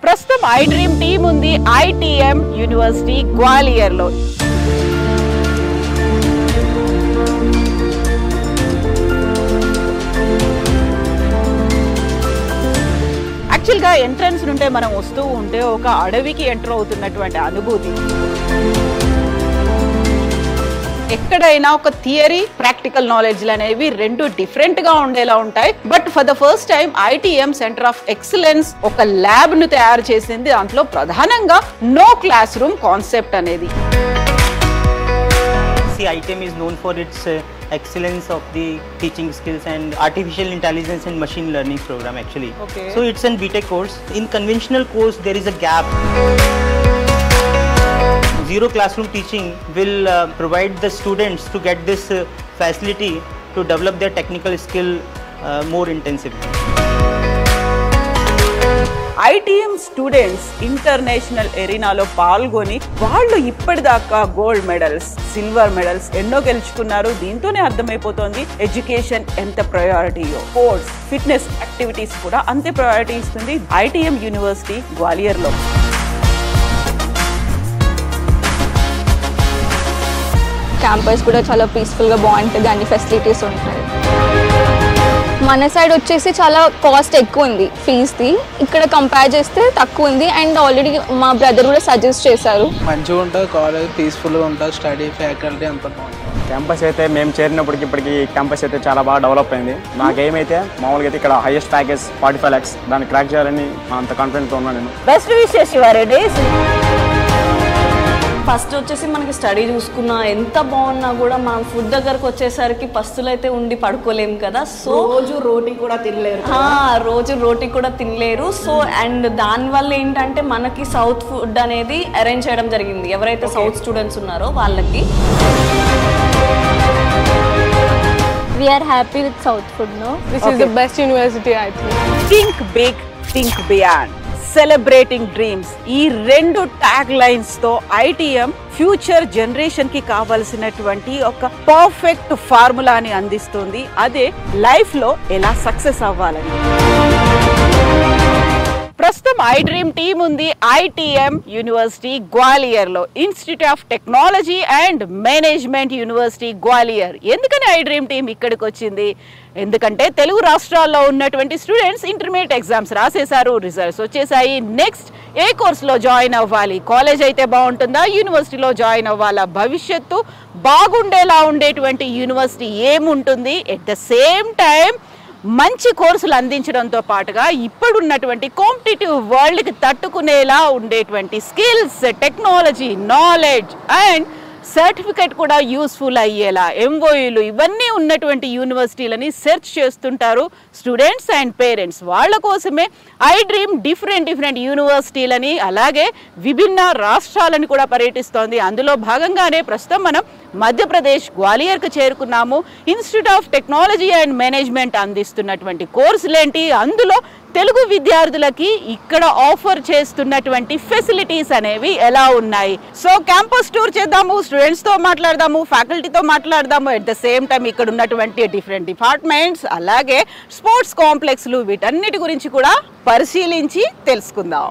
ప్రస్తుతం I dream team ఉంది ITM university Gwalior లో. యాక్చువల్గా ఎంట్రన్స్ నుంటే మనం వస్తూ ఉంటే ఒక అడవికి ఎంటర్ అవుతున్నటువంటి అనుభూతి. ఎక్కడైనా ఒక థియరీ ప్రాక్టికల్ నాలెడ్జ్లు అనేవి రెండు డిఫరెంట్గా ఉండేలా ఉంటాయి. But for the first time ITM centre of excellence ఒక ల్యాబ్ను తయారు చేసింది. దాంట్లో ప్రధానంగా నో క్లాస్ రూమ్ కాన్సెప్ట్ అనేది. ITM is known for its excellence of the teaching skills and artificial intelligence and machine learning program actually. Okay. So it's an BTech course. In conventional course there is a gap. Zero classroom teaching will provide the students to get this facility to develop their technical skill more intensively. ITM students international ఎరీనాలో పాల్గొని వాళ్ళు ఇప్పటిదాకా gold medals, silver medals ఎన్నో గెలుచుకున్నారు. దీంతోనే అర్థమైపోతుంది education ఎంత ప్రయారిటీయో. Sports, fitness activities కూడా అంతే ప్రయారిటీ ఇస్తుంది ITM యూనివర్సిటీ గ్వాలియర్లో. క్యాంపస్ కూడా చాలా పీస్ఫుల్గా బాగుంటుంది, అన్ని ఫెసిలిటీస్ ఉంటాయి. మన సైడ్ వచ్చేసి చాలా కాస్ట్ ఎక్కువ ఉంది ఫీజ్ది, ఇక్కడ కంపేర్ చేస్తే తక్కువ ఉంది. అండ్ ఆల్రెడీ మా బ్రదర్ కూడా సజెస్ట్ చేశారు. మంచిగా ఉంటుంది కాలేజ్, పీస్ఫుల్గా ఉంటుంది, స్టడీ ఫ్యాకల్టీ అంతా బాగుంటుంది. క్యాంపస్ అయితే మేము చేరినప్పటికి ఇప్పటికి క్యాంపస్ అయితే చాలా బాగా డెవలప్ అయింది. నాకేమైతే మామూలుగా అయితే ఇక్కడ హైయెస్ట్ ప్యాకేజ్ 45 lakhs దాన్ని క్రాక్ చేయాలని అంత కాన్ఫిడెంట్తో ఉన్నాను నేను. Best wishes your days. First వచ్చేసి మనకి స్టడీ చూసుకున్నా ఎంత బాగున్నా కూడా మనం ఫుడ్ దగ్గరకు వచ్చేసరికి పస్తులు అయితే ఉండి పడుకోలేము కదా. సో రోజు రోటీ కూడా తినలేరు. రోజు రోటీ కూడా తినలేరు. సో అండ్ దానివల్ల ఏంటంటే మనకి సౌత్ ఫుడ్ అనేది అరేంజ్ చేయడం జరిగింది. ఎవరైతే సౌత్ స్టూడెంట్స్ ఉన్నారో వాళ్ళకి. We are happy with South food, no? This is the best university, I think. Think big, think beyond. Celebrating dreams, ఈ రెండు ట్యాగ్ లైన్స్ తో ITM ఫ్యూచర్ జనరేషన్ కి కావలసినటువంటి ఒక పర్ఫెక్ట్ ఫార్ములాని అందిస్తుంది. అదే లైఫ్ లో ఎలా సక్సెస్ అవ్వాలని. ప్రస్తుతం ఐ డ్రీమ్ టీమ్ ఉంది ITM యూనివర్సిటీ గ్వాలియర్ లో. Institute of technology and management university Gwalior. ఎందుకని ఐ డ్రీమ్ టీమ్ ఇక్కడికి వచ్చింది? ఎందుకంటే తెలుగు రాష్ట్రాల్లో ఉన్నటువంటి స్టూడెంట్స్ ఇంటర్మీడియట్ ఎగ్జామ్స్ రాసేశారు, రిజల్ట్స్ వచ్చేసాయి. నెక్స్ట్ ఏ కోర్సులో జాయిన్ అవ్వాలి, కాలేజ్ అయితే బాగుంటుందా, యూనివర్సిటీలో జాయిన్ అవ్వాలా, భవిష్యత్తు బాగుండేలా ఉండేటువంటి యూనివర్సిటీ ఏముంటుంది, ఎట్ ద సేమ్ టైం మంచి కోర్సులు అందించడంతో పాటుగా ఇప్పుడున్నటువంటి కాంపిటేటివ్ వరల్డ్కి తట్టుకునేలా ఉండేటువంటి skills, technology, knowledge and certificate కూడా యూస్ఫుల్ అయ్యేలా MOUలు ఇవన్నీ ఉన్నటువంటి యూనివర్సిటీలని సెర్చ్ చేస్తుంటారు స్టూడెంట్స్ అండ్ పేరెంట్స్. వాళ్ళ కోసమే ఐ డ్రీమ్ డిఫరెంట్ యూనివర్సిటీలని అలాగే విభిన్న రాష్ట్రాలను కూడా పర్యటిస్తోంది. అందులో భాగంగానే ప్రస్తుతం మనం మధ్యప్రదేశ్ గ్వాలియర్కు చేరుకున్నాము. Institute of technology and management అందిస్తున్నటువంటి కోర్సులేంటి, అందులో తెలుగు విద్యార్థులకి ఇక్కడ ఆఫర్ చేస్తున్నటువంటి ఫెసిలిటీస్ అనేవి ఎలా ఉన్నాయి. సో క్యాంపస్ టూర్ చేద్దాము, స్టూడెంట్స్ తో మాట్లాడదాము, ఫ్యాకల్టీతో మాట్లాడదాము. ఎట్ ద సేమ్ టైం ఇక్కడ ఉన్నటువంటి డిఫరెంట్ డిపార్ట్మెంట్స్ అలాగే స్పోర్ట్స్ కాంప్లెక్స్లు వీటన్నిటి గురించి కూడా పరిశీలించి తెలుసుకుందాం.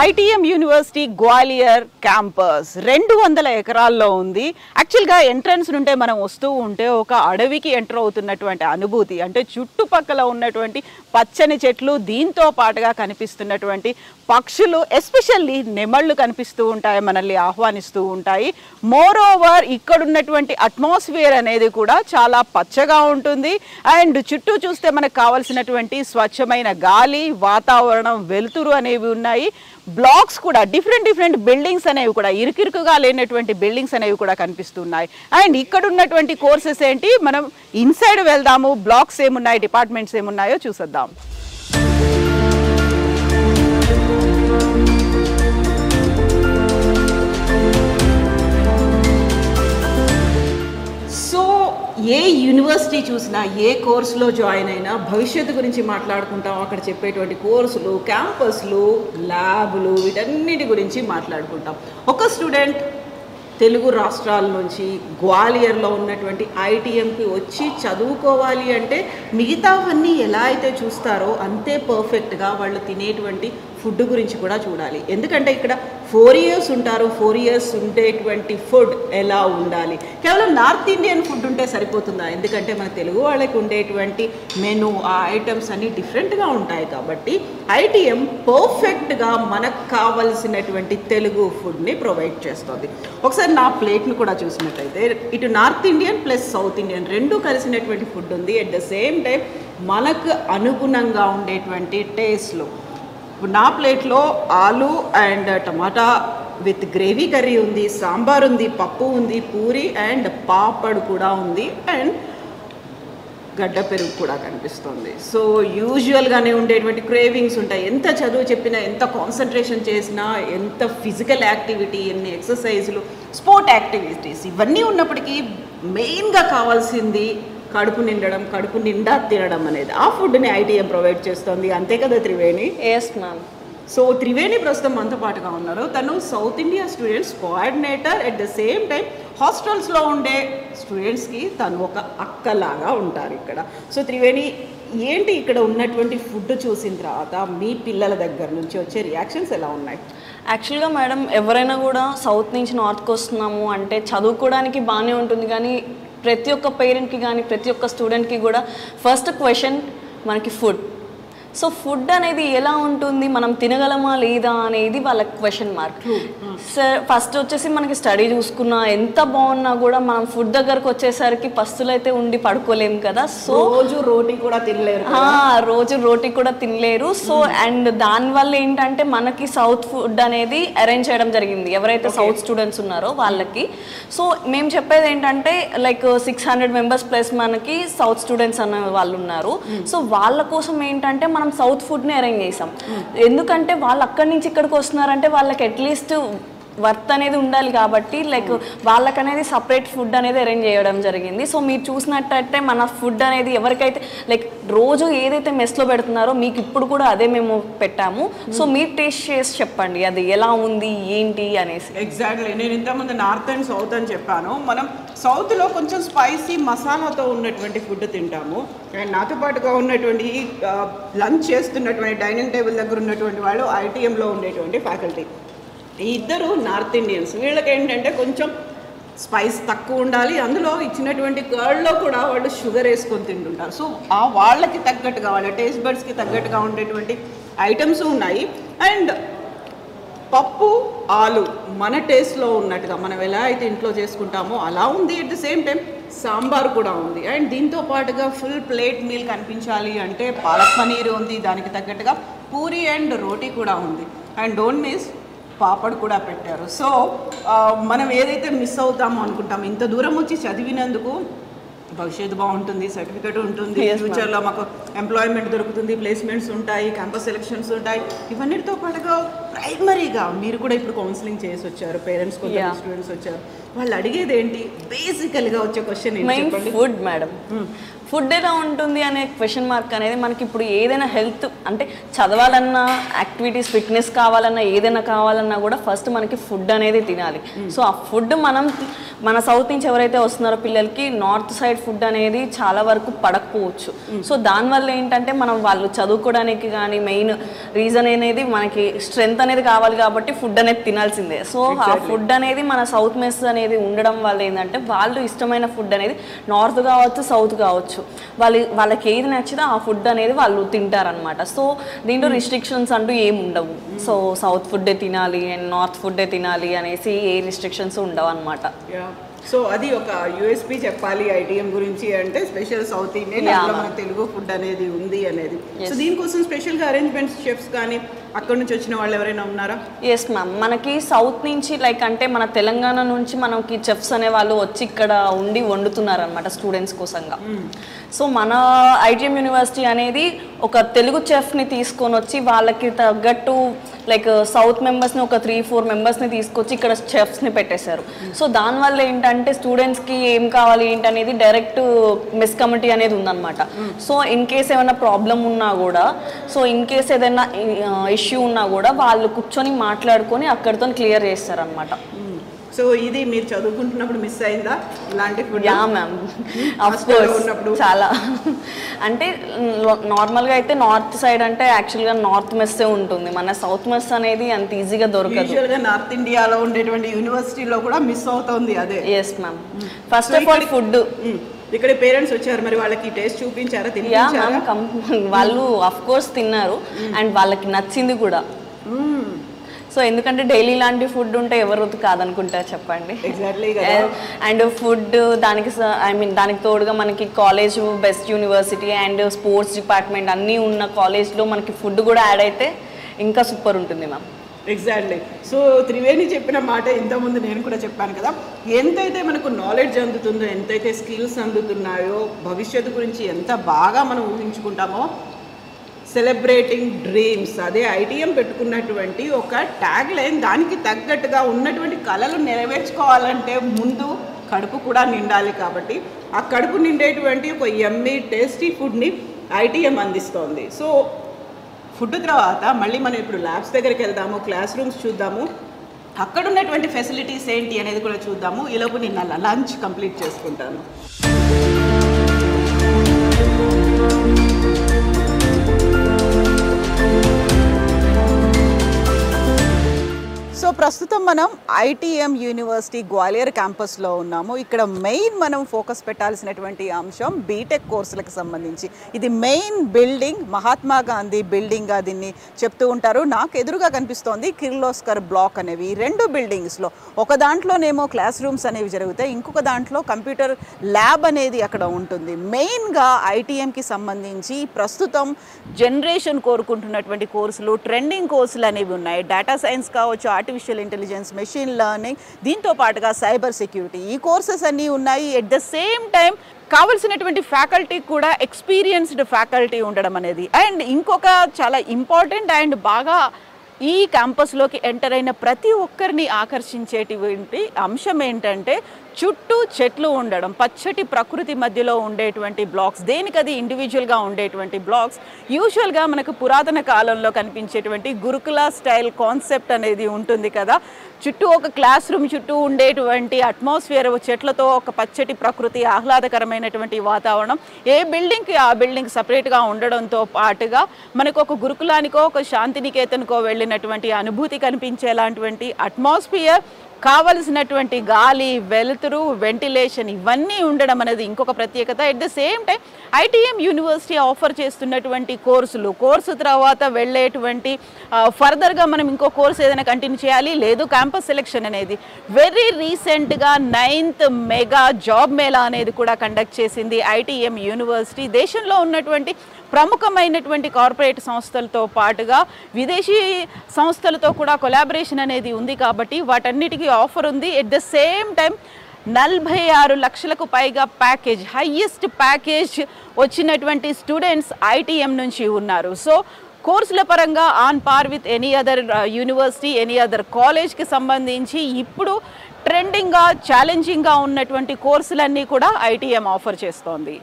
ITM యూనివర్సిటీ గ్వాలియర్ క్యాంపస్ 200 ఎకరాల్లో ఉంది. యాక్చువల్గా ఎంట్రన్స్ నుంటే మనం వస్తూ ఉంటే ఒక అడవికి ఎంటర్ అవుతున్నటువంటి అనుభూతి. అంటే చుట్టుపక్కల ఉన్నటువంటి పచ్చని చెట్లు, దీంతో పాటుగా కనిపిస్తున్నటువంటి పక్షులు, ఎస్పెషల్లీ నెమళ్ళు కనిపిస్తూ ఉంటాయి, మనల్ని ఆహ్వానిస్తూ ఉంటాయి. మోర్ ఓవర్ ఇక్కడ ఉన్నటువంటి అట్మాస్ఫియర్ అనేది కూడా చాలా పచ్చగా ఉంటుంది. అండ్ చుట్టూ చూస్తే మనకు కావాల్సినటువంటి స్వచ్ఛమైన గాలి, వాతావరణం, వెలుతురు అనేవి ఉన్నాయి. బ్లాక్స్ కూడా డిఫరెంట్ బిల్డింగ్స్ అనేవి కూడా ఇరుకిరుకుగా లేనటువంటి బిల్డింగ్స్ అనేవి కూడా కనిపిస్తున్నాయి. అండ్ ఇక్కడ ఉన్నటువంటి కోర్సెస్ ఏంటి, మనం ఇన్సైడ్ వెళ్దాము, బ్లాక్స్ ఏమున్నాయి, డిపార్ట్మెంట్స్ ఏమున్నాయో చూసేద్దాం. ఏ యూనివర్సిటీ చూసినా, ఏ కోర్సులో జాయిన్ అయినా భవిష్యత్తు గురించి మాట్లాడుకుంటాం. అక్కడ చెప్పేటువంటి కోర్సులు, క్యాంపస్లు, ల్యాబ్లు వీటన్నిటి గురించి మాట్లాడుకుంటాం. ఒక స్టూడెంట్ తెలుగు రాష్ట్రాల నుంచి గ్వాలియర్లో ఉన్నటువంటి ఐటీఎంకి వచ్చి చదువుకోవాలి అంటే మిగతావన్నీ ఎలా అయితే చూస్తారో అంతే పర్ఫెక్ట్గా వాళ్ళు తినేటువంటి ఫుడ్ గురించి కూడా చూడాలి. ఎందుకంటే ఇక్కడ 4 years ఉంటారు, 4 years ఉండేటువంటి ఫుడ్ ఎలా ఉండాలి. కేవలం నార్త్ ఇండియన్ ఫుడ్ ఉంటే సరిపోతుందా? ఎందుకంటే మన తెలుగు వాళ్ళకి ఉండేటువంటి మెను, ఆ ఐటమ్స్ అన్నీ డిఫరెంట్గా ఉంటాయి. కాబట్టి ఐటీఎం పర్ఫెక్ట్గా మనకు కావలసినటువంటి తెలుగు ఫుడ్ని ప్రొవైడ్ చేస్తుంది. ఒకసారి నా ప్లేట్ను కూడా చూసినట్టయితే ఇటు north Indian plus south Indian రెండు కలిసినటువంటి ఫుడ్ ఉంది. అట్ ద సేమ్ టైం మనకు అనుగుణంగా ఉండేటువంటి టేస్ట్లు. ఇప్పుడు నా ప్లేట్లో ఆలు and tomato with gravy curry ఉంది, సాంబార్ ఉంది, పప్పు ఉంది, పూరి అండ్ పాపడ్ కూడా ఉంది అండ్ గడ్డ పెరుగు కూడా కనిపిస్తుంది. సో యూజువల్గానే ఉండేటువంటి క్రేవింగ్స్ ఉంటాయి. ఎంత చదువు చెప్పినా, ఎంత కాన్సన్ట్రేషన్ చేసినా, ఎంత ఫిజికల్ యాక్టివిటీ, ఎన్ని ఎక్సర్సైజులు, స్పోర్ట్ యాక్టివిటీస్ ఇవన్నీ ఉన్నప్పటికీ మెయిన్గా కావాల్సింది కడుపు నిండడం, కడుపు నిండా తినడం అనేది. ఆ ఫుడ్ని ఐటీఎం ప్రొవైడ్ చేస్తుంది. అంతే కదా Triveni? Yes ma'am. So Triveni ప్రస్తుతం మనతో పాటుగా ఉన్నారు. తను south India students coordinator. At the same time హాస్టల్స్లో ఉండే స్టూడెంట్స్కి తను ఒక అక్కలాగా ఉంటారు ఇక్కడ. సో త్రివేణి, ఏంటి ఇక్కడ ఉన్నటువంటి ఫుడ్ చూసిన తర్వాత మీ పిల్లల దగ్గర నుంచి వచ్చే రియాక్షన్స్ ఎలా ఉన్నాయి? యాక్చువల్గా మేడం, ఎవరైనా కూడా సౌత్ నుంచి నార్త్కి వస్తున్నాము అంటే చదువుకోవడానికి బాగానే ఉంటుంది, కానీ ప్రతి ఒక్క పేరెంట్కి కానీ ప్రతి ఒక్క స్టూడెంట్కి కూడా ఫస్ట్ క్వశ్చన్ మనకి ఫుడ్. సో ఫుడ్ అనేది ఎలా ఉంటుంది, మనం తినగలమా లేదా అనేది వాళ్ళ క్వశ్చన్ మార్క్. సార్ ఫస్ట్ వచ్చేసి మనకి స్టడీ చూసుకున్నా ఎంత బాగున్నా కూడా మనం ఫుడ్ దగ్గరకు వచ్చేసరికి పస్తులైతే ఉండి పడుకోలేము కదా. సో రోజు రోటీ కూడా తినలేరు, రోజు రోటీ కూడా తినలేరు. సో అండ్ దానివల్ల ఏంటంటే మనకి సౌత్ ఫుడ్ అనేది అరేంజ్ చేయడం జరిగింది ఎవరైతే సౌత్ స్టూడెంట్స్ ఉన్నారో వాళ్ళకి. సో మేము చెప్పేది ఏంటంటే లైక్ 600 members ప్లస్ మనకి సౌత్ స్టూడెంట్స్ అన్న వాళ్ళు ఉన్నారు. సో వాళ్ళ కోసం ఏంటంటే మనం సౌత్ ఫుడ్ని అరేంజ్ చేసాం. ఎందుకంటే వాళ్ళు అక్కడి నుంచి ఇక్కడికి వస్తున్నారంటే వాళ్ళకి అట్లీస్ట్ వర్త్ అనేది ఉండాలి కాబట్టి లైక్ వాళ్ళకనేది సపరేట్ ఫుడ్ అనేది అరేంజ్ చేయడం జరిగింది. సో మీరు చూసినట్టయితే మన ఫుడ్ అనేది ఎవరికైతే లైక్ రోజు ఏదైతే మెస్లో పెడుతున్నారో మీకు ఇప్పుడు కూడా అదే మేము పెట్టాము. సో మీరు టేస్ట్ చేసి చెప్పండి అది ఎలా ఉంది ఏంటి అనేసి. ఎగ్జాక్ట్లీ. నేను ఇంతకుముందు నార్త్ అండ్ సౌత్ అని చెప్పాను. మనం సౌత్లో కొంచెం స్పైసీ మసాలాతో ఉన్నటువంటి ఫుడ్ తింటాము. అండ్ నాతో పాటుగా ఉన్నటువంటి లంచ్ చేస్తున్నటువంటి డైనింగ్ టేబుల్ దగ్గర ఉన్నటువంటి వాళ్ళు ఐటీఎంలో ఉండేటువంటి ఫ్యాకల్టీ. ఈ ఇద్దరు నార్త్ ఇండియన్స్. వీళ్ళకి ఏంటంటే కొంచెం స్పైస్ తక్కువ ఉండాలి, అందులో ఇచ్చినటువంటి కర్డ్లో కూడా వాళ్ళు షుగర్ వేసుకొని తింటుంటారు. సో ఆ వాళ్ళకి తగ్గట్టుగా వాళ్ళ టేస్ట్ బడ్స్కి తగ్గట్టుగా ఉండేటువంటి ఐటమ్స్ ఉన్నాయి. అండ్ పప్పు, ఆలు మన టేస్ట్లో ఉన్నట్టుగా మనం ఎలా అయితే ఇంట్లో చేసుకుంటామో అలా ఉంది. At the same time sambar కూడా ఉంది. అండ్ దీంతో పాటుగా ఫుల్ ప్లేట్ మీల్ కనిపించాలి అంటే పాలక్ పనీర్ ఉంది, దానికి తగ్గట్టుగా పూరి అండ్ రోటీ కూడా ఉంది. అండ్ డోంట్ మిస్ పాపడ్ కూడా పెట్టారు. సో మనం ఏదైతే మిస్ అవుతామో అనుకుంటాం, ఇంత దూరం వచ్చి చదివినందుకు భవిష్యత్తు బాగుంటుంది, సర్టిఫికేట్ ఉంటుంది, ఫ్యూచర్లో మాకు ఎంప్లాయ్మెంట్ దొరుకుతుంది, ప్లేస్మెంట్స్ ఉంటాయి, క్యాంపస్ సెలక్షన్స్ ఉంటాయి. ఇవన్నిటితో పాటుగా ప్రైమరీగా మీరు కూడా ఇప్పుడు కౌన్సిలింగ్ చేసి వచ్చారు, పేరెంట్స్ కొంచెం స్టూడెంట్స్ వచ్చారు, వాళ్ళు అడిగేది ఏంటి? బేసికల్గా వచ్చే క్వశ్చన్ ఏంటి? Food madam. ఫుడ్ ఎలా ఉంటుంది అనే క్వశ్చన్ మార్క్ అనేది మనకి ఇప్పుడు ఏదైనా హెల్త్ అంటే చదవాలన్నా, యాక్టివిటీస్, ఫిట్నెస్ కావాలన్నా, ఏదైనా కావాలన్నా కూడా ఫస్ట్ మనకి ఫుడ్ అనేది తినాలి. సో ఆ ఫుడ్ మన సౌత్ నుంచి ఎవరైతే వస్తున్నారో పిల్లలకి నార్త్ సైడ్ ఫుడ్ అనేది చాలా వరకు పడకపోవచ్చు. సో దానివల్ల ఏంటంటే మనం వాళ్ళు చదువుకోవడానికి కానీ మెయిన్ రీజన్ అనేది మనకి స్ట్రెంగ్త్ అనేది కావాలి కాబట్టి ఫుడ్ అనేది తినాల్సిందే. సో ఆ ఫుడ్ అనేది మన సౌత్ మెస్ అనేది ఉండడం వల్ల ఏంటంటే వాళ్ళు ఇష్టమైన ఫుడ్ అనేది నార్త్ కావచ్చు, సౌత్ కావచ్చు, వాళ్ళకి ఏది నచ్చితే ఆ ఫుడ్ అనేది వాళ్ళు తింటారనమాట. సో దీంట్లో రిస్ట్రిక్షన్స్ అంటూ ఏమి ఉండవు. సో సౌత్ ఫుడ్డే తినాలి అండ్ నార్త్ ఫుడ్డే తినాలి అనేసి ఏ రిస్ట్రిక్షన్స్ ఉండవు అనమాట. సో అది ఒక యూఎస్పీ చెప్పాలి ఐటీఎం గురించి అంటే స్పెషల్ సౌత్ ఇండియన్, మన తెలుగు ఫుడ్ అనేది ఉంది అనేది. సో దీనికోసం స్పెషల్గా అరేంజ్మెంట్స్, షెఫ్స్ కానీ అక్కడ నుంచి వచ్చిన వాళ్ళు ఎవరైనా ఉన్నారా? Yes ma'am. మనకి సౌత్ నుంచి లైక్ అంటే మన తెలంగాణ నుంచి మనకి చెఫ్స్ అనే వాళ్ళు వచ్చి ఇక్కడ ఉండి వండుతున్నారనమాట స్టూడెంట్స్ కోసంగా. సో మన ఐటీఎం యూనివర్సిటీ అనేది ఒక తెలుగు చెఫ్ని తీసుకొని వచ్చి వాళ్ళకి తగ్గట్టు లైక్ సౌత్ మెంబర్స్ని ఒక 3-4 మెంబర్స్ని తీసుకొచ్చి ఇక్కడ చెఫ్స్ని పెట్టేశారు. సో దానివల్ల ఏంటంటే స్టూడెంట్స్కి ఏం కావాలి ఏంటి అనేది డైరెక్ట్ మెస్ కమిటీ అనేది ఉందన్నమాట. సో ఇన్ కేస్ ఏమైనా ప్రాబ్లం ఉన్నా కూడా, సో ఇన్ కేస్ ఏదైనా ఇష్యూ ఉన్నా కూడా వాళ్ళు కూర్చొని మాట్లాడుకొని అక్కడితో క్లియర్ చేస్తారనమాట. సో ఇది మీరు చదువుకుంటున్నప్పుడు మిస్ అయిందా ఇలాంటి food? Yeah ma'am, of course చాలా. అంటే నార్మల్గా అయితే నార్త్ సైడ్ అంటే యాక్చువల్గా నార్త్ మెస్సే ఉంటుంది, మన సౌత్ మెస్ అనేది అంత ఈజీగా దొరకదు. యూజువల్గా నార్త్ ఇండియాలో ఉండేటువంటి యూనివర్సిటీలో కూడా మిస్ అవుతుంది అదే. Yes ma'am. First of all food. ఇక్కడ పేరెంట్స్ వచ్చారు, మరి వాళ్ళకి టేస్ట్ చూపించారా? యా మ్యామ్, వాళ్ళు ఆఫ్ కోర్స్ తిన్నారు అండ్ వాళ్ళకి నచ్చింది కూడా. సో ఎందుకంటే డైలీ ఇలాంటి ఫుడ్ ఉంటే ఎవరు కాదనుకుంటారు చెప్పండి. ఎగ్జాక్ట్లీ. అండ్ ఫుడ్ దానికి దానికి తోడుగా మనకి college best university and sports department అన్నీ ఉన్న కాలేజ్లో మనకి ఫుడ్ కూడా యాడ్ అయితే ఇంకా సూపర్ ఉంటుంది మ్యామ్. ఎగ్జాక్ట్లీ. సో త్రివేణి చెప్పిన మాట ఇంతకుముందు నేను కూడా చెప్పాను కదా, ఎంతైతే మనకు నాలెడ్జ్ అందుతుందో, ఎంతైతే స్కిల్స్ అందుతున్నాయో, భవిష్యత్తు గురించి ఎంత బాగా మనం ఊహించుకుంటామో, సెలబ్రేటింగ్ డ్రీమ్స్ అదే ఐటీఎం పెట్టుకున్నటువంటి ఒక ట్యాగ్ లైన్. దానికి తగ్గట్టుగా ఉన్నటువంటి కళలు నెరవేర్చుకోవాలంటే ముందు కడుపు కూడా నిండాలి. కాబట్టి ఆ కడుపు నిండేటువంటి ఒక యమ్మీ టేస్టీ ఫుడ్ని ఐటీఎం అందిస్తోంది. సో ఫుడ్ తర్వాత మళ్ళీ మనం ఇప్పుడు ల్యాబ్స్ దగ్గరికి వెళ్దాము, క్లాస్ రూమ్స్ చూద్దాము, అక్కడ ఉన్నటువంటి ఫెసిలిటీస్ ఏంటి అనేది కూడా చూద్దాము. ఈలోపు నేను లంచ్ కంప్లీట్ చేసుకుంటాను. సో ప్రస్తుతం మనం ఐటీఎం యూనివర్సిటీ గ్వాలియర్ క్యాంపస్లో ఉన్నాము. ఇక్కడ మెయిన్ మనం ఫోకస్ పెట్టాల్సినటువంటి అంశం బీటెక్ కోర్సులకు సంబంధించి. ఇది మెయిన్ బిల్డింగ్, మహాత్మా గాంధీ బిల్డింగ్గా దీన్ని చెప్తూ ఉంటారు. నాకు ఎదురుగా కనిపిస్తోంది కిర్లోస్కర్ బ్లాక్ అనేవి. రెండు బిల్డింగ్స్లో ఒక దాంట్లోనేమో క్లాస్ రూమ్స్ అనేవి జరుగుతాయి, ఇంకొక దాంట్లో కంప్యూటర్ ల్యాబ్ అనేది అక్కడ ఉంటుంది. మెయిన్గా ఐటీఎంకి సంబంధించి ప్రస్తుతం జనరేషన్ కోరుకుంటున్నటువంటి కోర్సులు, ట్రెండింగ్ కోర్సులు అనేవి ఉన్నాయి. డేటా సైన్స్ కావచ్చు, ఆర్టిఫిషియల్ ఇంటెలిజెన్స్, మెషిన్ లెర్నింగ్, దీంతో పాటుగా సైబర్ సెక్యూరిటీ, ఈ కోర్సెస్ అన్నీ ఉన్నాయి. ఎట్ ద సేమ్ టైం కావలసినటువంటి ఫ్యాకల్టీ కూడా ఎక్స్పీరియన్స్డ్ ఫ్యాకల్టీ ఉండడం అనేది. అండ్ ఇంకొక చాలా ఇంపార్టెంట్ అండ్ బాగా ఈ క్యాంపస్లోకి ఎంటర్ అయిన ప్రతి ఒక్కరిని ఆకర్షించేటువంటి అంశం ఏంటంటే చుట్టూ చెట్లు ఉండడం, పచ్చటి ప్రకృతి మధ్యలో ఉండేటువంటి బ్లాక్స్. దేనికది ఇండివిజువల్గా ఉండేటువంటి బ్లాక్స్. యూజువల్గా మనకు పురాతన కాలంలో కనిపించేటువంటి గురుకుల స్టైల్ కాన్సెప్ట్ అనేది ఉంటుంది కదా. చుట్టూ ఒక క్లాస్ రూమ్ చుట్టూ ఉండేటువంటి అట్మాస్ఫియర్, చెట్లతో ఒక పచ్చటి ప్రకృతి, ఆహ్లాదకరమైనటువంటి వాతావరణం. ఏ బిల్డింగ్కి ఆ బిల్డింగ్ సపరేట్గా ఉండడంతో పాటుగా మనకు ఒక గురుకులానికో ఒక శాంతినికేతన్కో వెళ్ళినటువంటి అనుభూతి కనిపించేలాంటి అట్మాస్ఫియర్, కావలసినటువంటి గాలి, వెలుతురు, వెంటిలేషన్ ఇవన్నీ ఉండడం అనేది ఇంకొక ప్రత్యేకత. At the same time ITM university offer చేస్తున్నటువంటి కోర్సులు, కోర్సు తర్వాత వెళ్ళేటువంటి ఫర్దర్గా మనం ఇంకో కోర్సు ఏదైనా కంటిన్యూ చేయాలి, లేదు క్యాంపస్ సెలెక్షన్ అనేది. వెరీ రీసెంట్గా 9th మెగా జాబ్ మేళా అనేది కూడా కండక్ట్ చేసింది ఐటీఎం యూనివర్సిటీ. దేశంలో ఉన్నటువంటి ప్రముఖమైనటువంటి కార్పొరేట్ సంస్థలతో పాటుగా విదేశీ సంస్థలతో కూడా కొలాబరేషన్ అనేది ఉంది కాబట్టి వాటన్నిటికీ ఆఫర్ ఉంది. ఎట్ ద సేమ్ టైం 46 లక్షలకు పైగా ప్యాకేజ్, హైయెస్ట్ ప్యాకేజ్ వచ్చినటువంటి స్టూడెంట్స్ ఐటీఎం నుంచి ఉన్నారు. సో కోర్సుల పరంగా on par with any other university, any other కాలేజ్కి సంబంధించి ఇప్పుడు ట్రెండింగ్గా, ఛాలెంజింగ్గా ఉన్నటువంటి కోర్సులన్నీ కూడా ఐటీఎం ఆఫర్ చేస్తోంది.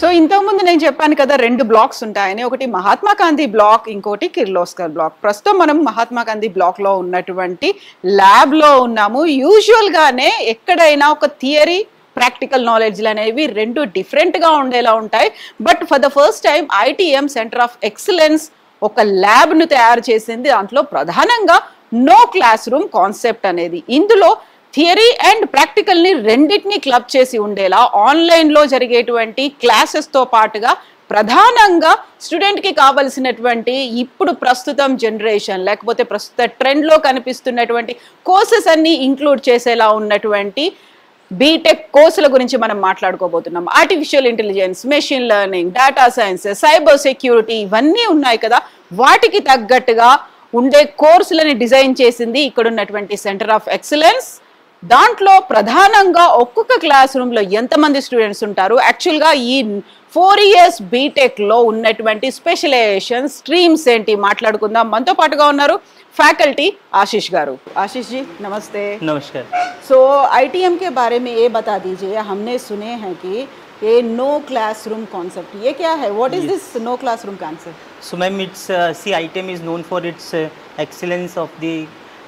సో ఇంతకుముందు నేను చెప్పాను కదా, రెండు బ్లాక్స్ ఉంటాయని. ఒకటి మహాత్మా గాంధీ బ్లాక్, ఇంకోటి కిర్లోస్కర్ బ్లాక్. ప్రస్తుతం మనం మహాత్మా గాంధీ బ్లాక్లో ఉన్నటువంటి ల్యాబ్లో ఉన్నాము. యూజువల్గానే ఎక్కడైనా ఒక థియరీ, ప్రాక్టికల్ నాలెడ్జ్లు అనేవి రెండు డిఫరెంట్గా ఉండేలా ఉంటాయి. But for the first time ITM centre of excellence ఒక ల్యాబ్ను తయారు చేసింది. దాంట్లో ప్రధానంగా నో క్లాస్ రూమ్ కాన్సెప్ట్ అనేది. ఇందులో థియరీ అండ్ ప్రాక్టికల్ని రెండింటినీ క్లబ్ చేసి ఉండేలా ఆన్లైన్లో జరిగేటువంటి క్లాసెస్తో పాటుగా ప్రధానంగా స్టూడెంట్కి కావలసినటువంటి ఇప్పుడు ప్రస్తుతం జనరేషన్ లేకపోతే ప్రస్తుత ట్రెండ్లో కనిపిస్తున్నటువంటి కోర్సెస్ అన్నీ ఇంక్లూడ్ చేసేలా ఉన్నటువంటి బీటెక్ కోర్సుల గురించి మనం మాట్లాడుకోబోతున్నాం. Artificial intelligence, machine learning, data science, cyber security ఇవన్నీ ఉన్నాయి కదా. వాటికి తగ్గట్టుగా ఉండే కోర్సులని డిజైన్ చేసింది ఇక్కడ ఉన్నటువంటి సెంటర్ ఆఫ్ ఎక్సలెన్స్. దాంట్లో ప్రధానంగా ఒక్కొక్క క్లాస్ రూమ్లో ఎంతమంది స్టూడెంట్స్ ఉంటారు, యాక్చువల్గా ఈ 4 years బీటెక్లో ఉన్నటువంటి స్పెషలైజేషన్ స్ట్రీమ్స్ ఏంటి మాట్లాడుకుందాం. మనతో పాటుగా ఉన్నారు फैकल्टी आशीष गारू। आशीष जी नमस्ते। नमस्कार। सो आईटीएम के बारे में ये बता दीजिए, हमने सुने हैं कि A no classroom concept. ये क्या है? What is this no classroom concept? So ma'am, it's see, ITM is known for its excellence of the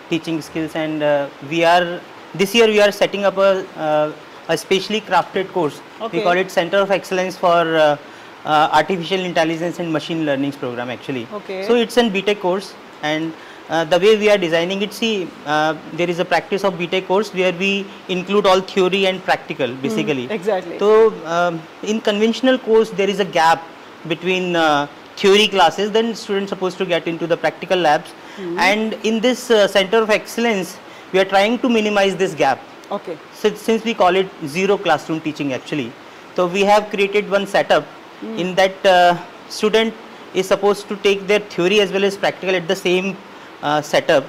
teaching skills, and this year we are setting up a specially crafted course. Okay. We call it Center of Excellence for Artificial Intelligence and Machine Learning program actually. Okay. So it's an BTech course, and the way we are designing it, see, there is a practice of BTech course where we include all theory and practical basically. Exactly. So in conventional course there is a gap between theory classes, then students supposed to get into the practical labs, and in this Center of Excellence we are trying to minimize this gap. Okay. So since we call it zero classroom teaching actually, so we have created one setup in that student is supposed to take their theory as well as practical at the same setup,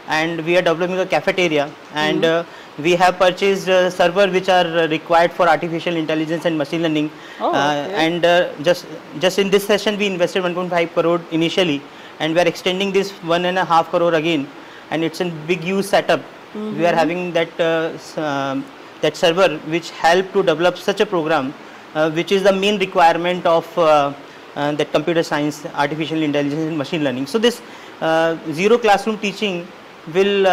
and we are developing a cafeteria, and we have purchased server which are required for artificial intelligence and machine learning. And just in this session we invested 1.5 crore initially, and we are extending this 1.5 crore again, and it's a big huge setup. We are having that that server which help to develop such a program, which is the main requirement of that computer science, artificial intelligence and machine learning. So this zero classroom teaching will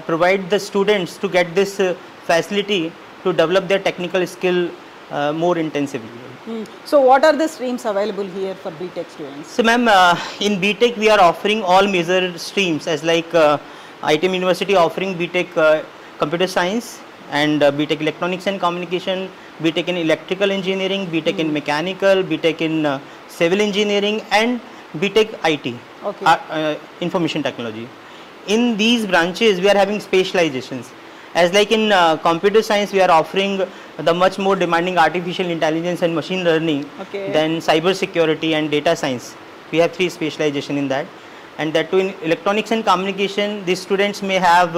provide the students to get this facility to develop their technical skill more intensively. So what are the streams available here for BTech students? So ma'am, in BTech we are offering all major streams, as like ITM University offering BTech Computer Science and BTech Electronics and Communication, BTech in Electrical Engineering, BTech in Mechanical, BTech in Civil Engineering, and BTech IT, Information Technology. In these branches we are having specializations, as like in computer science we are offering the much more demanding artificial intelligence and machine learning, then cyber security and data science. We have 3 specialization in that, and that too in electronics and communication these students may have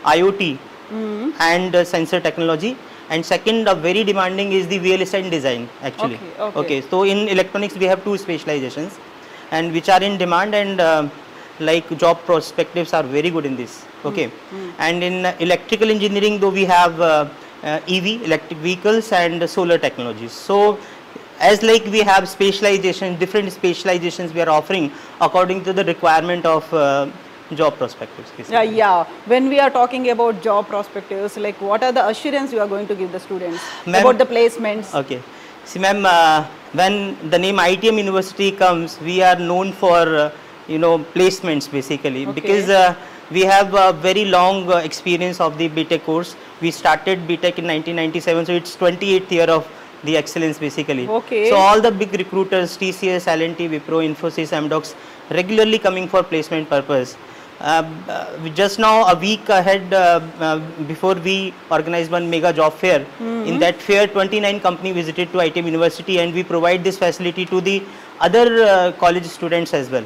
IoT and sensor technology, and second very demanding is the VLSI and design actually. Okay, so in electronics we have 2 specializations and which are in demand, and like job perspectives are very good in this. And in electrical engineering though we have EV, electric vehicles, and solar technologies. So as like we have specialization, different specializations we are offering according to the requirement of job perspectives. Yeah. When we are talking about job perspectives, like what are the assurance you are going to give the students about the placements? Okay. See ma'am, when the name ITM University comes, we are known for placements basically, because we have a very long experience of the BTech course. We started BTech in 1997, so it's 28th year of the excellence basically. So all the big recruiters, TCS, L&T, Wipro, Infosys, Amdocs, regularly coming for placement purpose. Just now a week ahead, before we organized one mega job fair. In that fair 29 company visited to ITM University, and we provide this facility to the other college students as well.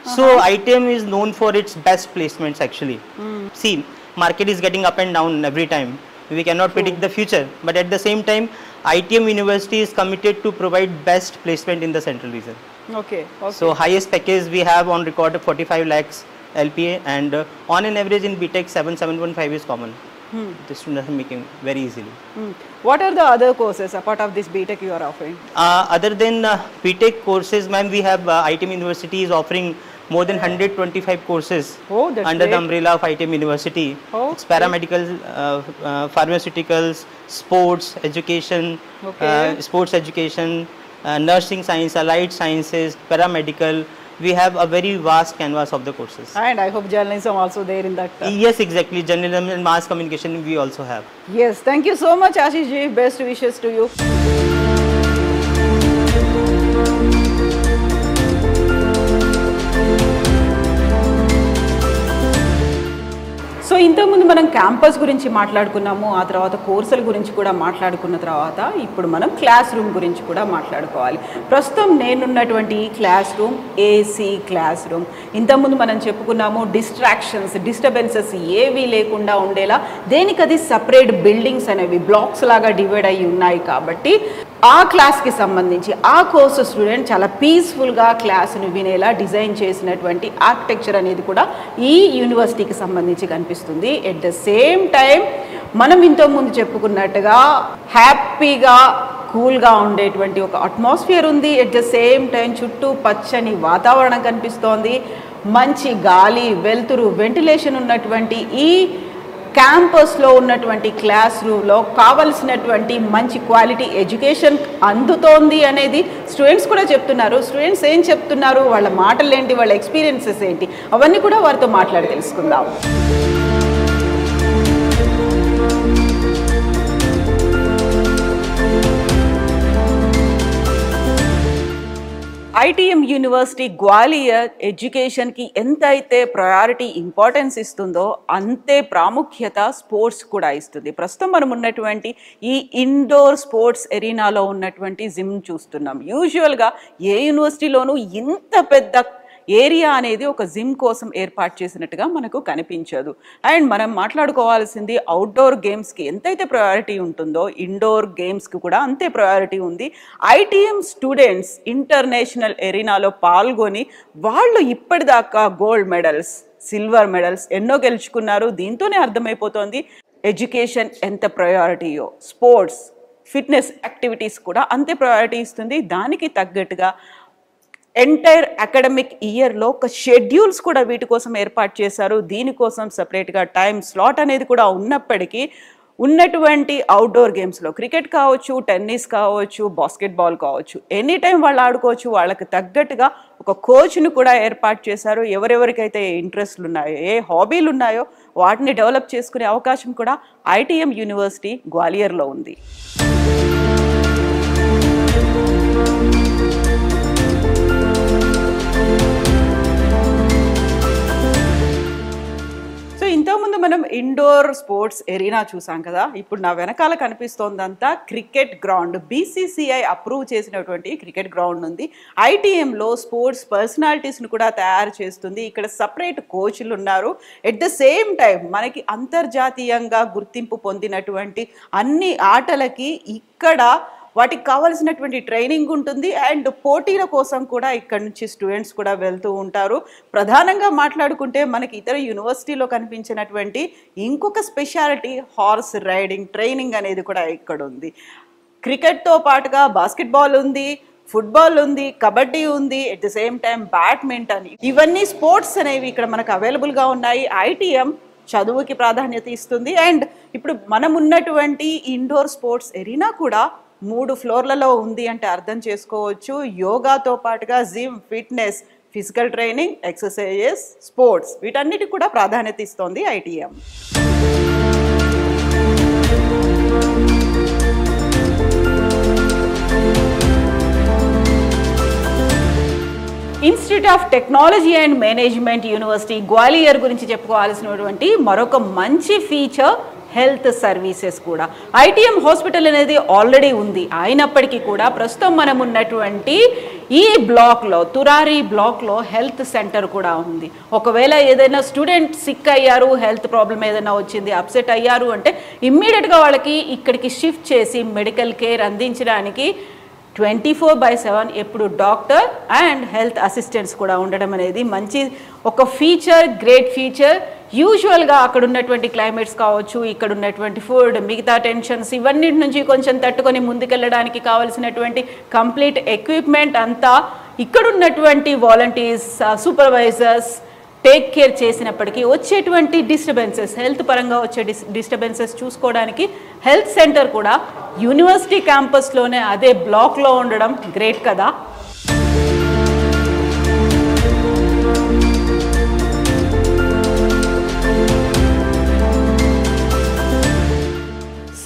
So ITM is known for its best placements actually. See, market is getting up and down every time. We cannot predict the future, but at the same time ITM University is committed to provide best placement in the central region. So highest package we have on record of 45 lakhs LPA, and on an average in BTech 7.15 is common. The students are making very easily. What are the other courses apart of this BTech you are offering? Other than BTech courses, ma'am, we have ITM University is offering more than 125 courses under the umbrella of ITM University. It's paramedical, pharmaceuticals, sports education, nursing science, allied sciences, paramedical. We have a very vast canvas of the courses. And I hope journalism also there in that. Yes, exactly. Journalism and mass communication we also have. Yes, thank you so much, Ashish ji. Best wishes to you. So ఇంతకుముందు మనం campus గురించి మాట్లాడుకున్నాము, ఆ తర్వాత కోర్సుల గురించి కూడా మాట్లాడుకున్న తర్వాత ఇప్పుడు మనం క్లాస్ రూమ్ గురించి కూడా మాట్లాడుకోవాలి. ప్రస్తుతం నేనున్నటువంటి class room AC class room. ఇంతకుముందు మనం చెప్పుకున్నాము డిస్టర్బెన్సెస్ ఏవీ లేకుండా ఉండేలా దేనికది సపరేట్ బిల్డింగ్స్ అనేవి బ్లాక్స్ లాగా డివైడ్ అయ్యి ఉన్నాయి కాబట్టి ఆ క్లాస్కి సంబంధించి ఆ కోర్సు స్టూడెంట్ చాలా పీస్ఫుల్గా క్లాస్ను వినేలా డిజైన్ చేసినటువంటి ఆర్కిటెక్చర్ అనేది కూడా ఈ యూనివర్సిటీకి సంబంధించి కనిపిస్తుంది. ఎట్ ద సేమ్ టైం మనం ఇంతకుముందు చెప్పుకున్నట్టుగా హ్యాపీగా కూల్గా ఉండేటువంటి ఒక అట్మాస్ఫియర్ ఉంది. ఎట్ ద సేమ్ టైం చుట్టూ పచ్చని వాతావరణం కనిపిస్తోంది. మంచి గాలి, వెలుతురు, వెంటిలేషన్ ఉన్నటువంటి ఈ క్యాంపస్లో ఉన్నటువంటి క్లాస్ రూమ్లో కావలసినటువంటి మంచి క్వాలిటీ ఎడ్యుకేషన్ అందుతోంది అనేది స్టూడెంట్స్ కూడా చెప్తున్నారు. స్టూడెంట్స్ ఏం చెప్తున్నారు, వాళ్ళ మాటలు ఏంటి, వాళ్ళ ఎక్స్పీరియన్సెస్ ఏంటి, అవన్నీ కూడా వారితో మాట్లాడి తెలుసుకుందాం. ఐటీఎం యూనివర్సిటీ గ్వాలియర్ ఎడ్యుకేషన్కి ఎంత అయితే ప్రయారిటీ ఇంపార్టెన్స్ ఇస్తుందో అంతే ప్రాముఖ్యత స్పోర్ట్స్ కూడా ఇస్తుంది. ప్రస్తుతం మనం ఉన్నటువంటి ఈ ఇండోర్ స్పోర్ట్స్ ఎరీనాలో ఉన్నటువంటి జిమ్ చూస్తున్నాం. యూజువల్గా ఏ యూనివర్సిటీలోనూ ఇంత పెద్ద ఏరియా అనేది ఒక జిమ్ కోసం ఏర్పాటు చేసినట్టుగా మనకు కనిపించదు. అండ్ మనం మాట్లాడుకోవాల్సింది అవుట్డోర్ గేమ్స్కి ఎంతైతే ప్రయారిటీ ఉంటుందో ఇండోర్ గేమ్స్కి కూడా అంతే ప్రయారిటీ ఉంది. ఐటీఎం స్టూడెంట్స్ ఇంటర్నేషనల్ ఎరీనాలో పాల్గొని వాళ్ళు ఇప్పటిదాకా గోల్డ్ మెడల్స్, సిల్వర్ మెడల్స్ ఎన్నో గెలుచుకున్నారు. దీంతోనే అర్థమైపోతుంది ఎడ్యుకేషన్ ఎంత ప్రయారిటీయో. స్పోర్ట్స్, ఫిట్నెస్ యాక్టివిటీస్ కూడా అంతే ప్రయారిటీ ఇస్తుంది. దానికి తగ్గట్టుగా ఎంటైర్ అకాడమిక్ ఇయర్లో ఒక షెడ్యూల్స్ కూడా వీటి కోసం ఏర్పాటు చేశారు. దీనికోసం సపరేట్గా టైం స్లాట్ అనేది కూడా ఉన్నప్పటికీ ఉన్నటువంటి అవుట్డోర్ గేమ్స్లో క్రికెట్ కావచ్చు, టెన్నిస్ కావచ్చు, బాస్కెట్బాల్ కావచ్చు, ఎనీ టైం వాళ్ళు ఆడుకోవచ్చు. వాళ్ళకి తగ్గట్టుగా ఒక కోచ్ను కూడా ఏర్పాటు చేశారు. ఎవరెవరికైతే ఇంట్రెస్ట్లు ఉన్నాయో, ఏ హాబీలు ఉన్నాయో వాటిని డెవలప్ చేసుకునే అవకాశం కూడా ఐటీఎం యూనివర్సిటీ గ్వాలియర్లో ఉంది. ఇంతకుముందు మనం ఇండోర్ స్పోర్ట్స్ ఎరీనా చూసాం కదా. ఇప్పుడు నా వెనకాల కనిపిస్తోందంతా క్రికెట్ గ్రౌండ్. బీసీసీఐ అప్రూవ్ చేసినటువంటి క్రికెట్ గ్రౌండ్ ఉంది. ఐటీఎంలో స్పోర్ట్స్ పర్సనాలిటీస్ని కూడా తయారు చేస్తుంది. ఇక్కడ సపరేట్ కోచ్లు ఉన్నారు. ఎట్ ద సేమ్ టైం మనకి అంతర్జాతీయంగా గుర్తింపు పొందినటువంటి అన్ని ఆటలకి ఇక్కడ వాటికి కావాల్సినటువంటి ట్రైనింగ్ ఉంటుంది. అండ్ పోటీల కోసం కూడా ఇక్కడ నుంచి స్టూడెంట్స్ కూడా వెళ్తూ ఉంటారు. ప్రధానంగా మాట్లాడుకుంటే మనకి ఇతర యూనివర్సిటీలో కనిపించినటువంటి ఇంకొక స్పెషాలిటీ హార్స్ రైడింగ్ ట్రైనింగ్ అనేది కూడా ఇక్కడ ఉంది. క్రికెట్తో పాటుగా బాస్కెట్బాల్ ఉంది, ఫుట్బాల్ ఉంది, కబడ్డీ ఉంది, at the same time badminton, ఇవన్నీ స్పోర్ట్స్ అనేవి ఇక్కడ మనకు అవైలబుల్గా ఉన్నాయి. ఐటీఎం చదువుకి ప్రాధాన్యత ఇస్తుంది. అండ్ ఇప్పుడు మనం ఉన్నటువంటి ఇండోర్ స్పోర్ట్స్ ఎరీనా కూడా 3 ఫ్లోర్లలో ఉంది అంటే అర్థం చేసుకోవచ్చు. యోగాతో పాటుగా gym, fitness, physical training, exercises, sports వీటన్నిటికి కూడా ప్రాధాన్యత ఇస్తోంది ITM. Institute of technology and management university Gwalior గురించి చెప్పుకోవాల్సినటువంటి మరొక మంచి ఫీచర్ హెల్త్ సర్వీసెస్ కూడా. ఐటీఎం హాస్పిటల్ అనేది ఆల్రెడీ ఉంది. అయినప్పటికీ కూడా ప్రస్తుతం మనం ఉన్నటువంటి ఈ బ్లాక్లో, తురారి బ్లాక్లో హెల్త్ సెంటర్ కూడా ఉంది. ఒకవేళ ఏదైనా స్టూడెంట్ సిక్ అయ్యారు, హెల్త్ ప్రాబ్లం ఏదైనా వచ్చింది, అప్సెట్ అయ్యారు అంటే ఇమ్మీడియట్గా వాళ్ళకి ఇక్కడికి షిఫ్ట్ చేసి మెడికల్ కేర్ అందించడానికి 24/7 ఎప్పుడు డాక్టర్ అండ్ హెల్త్ అసిస్టెంట్స్ కూడా ఉండడం అనేది మంచి ఒక ఫీచర్, గ్రేట్ ఫీచర్. యూజువల్గా అక్కడ ఉన్నటువంటి క్లైమేట్స్ కావచ్చు, ఇక్కడ ఉన్నటువంటి ఫుడ్, మిగతా టెన్షన్స్ ఇవన్నిటి నుంచి కొంచెం తట్టుకొని ముందుకెళ్ళడానికి కావాల్సినటువంటి కంప్లీట్ ఎక్విప్మెంట్ అంతా ఇక్కడ ఉన్నటువంటి వాలంటీర్స్, సూపర్వైజర్స్ టేక్ కేర్ చేసినప్పటికీ వచ్చేటువంటి డిస్టర్బెన్సెస్, హెల్త్ పరంగా వచ్చే డిస్టర్బెన్సెస్ చూసుకోవడానికి హెల్త్ సెంటర్ కూడా యూనివర్సిటీ క్యాంపస్లోనే అదే బ్లాక్లో ఉండడం గ్రేట్ కదా.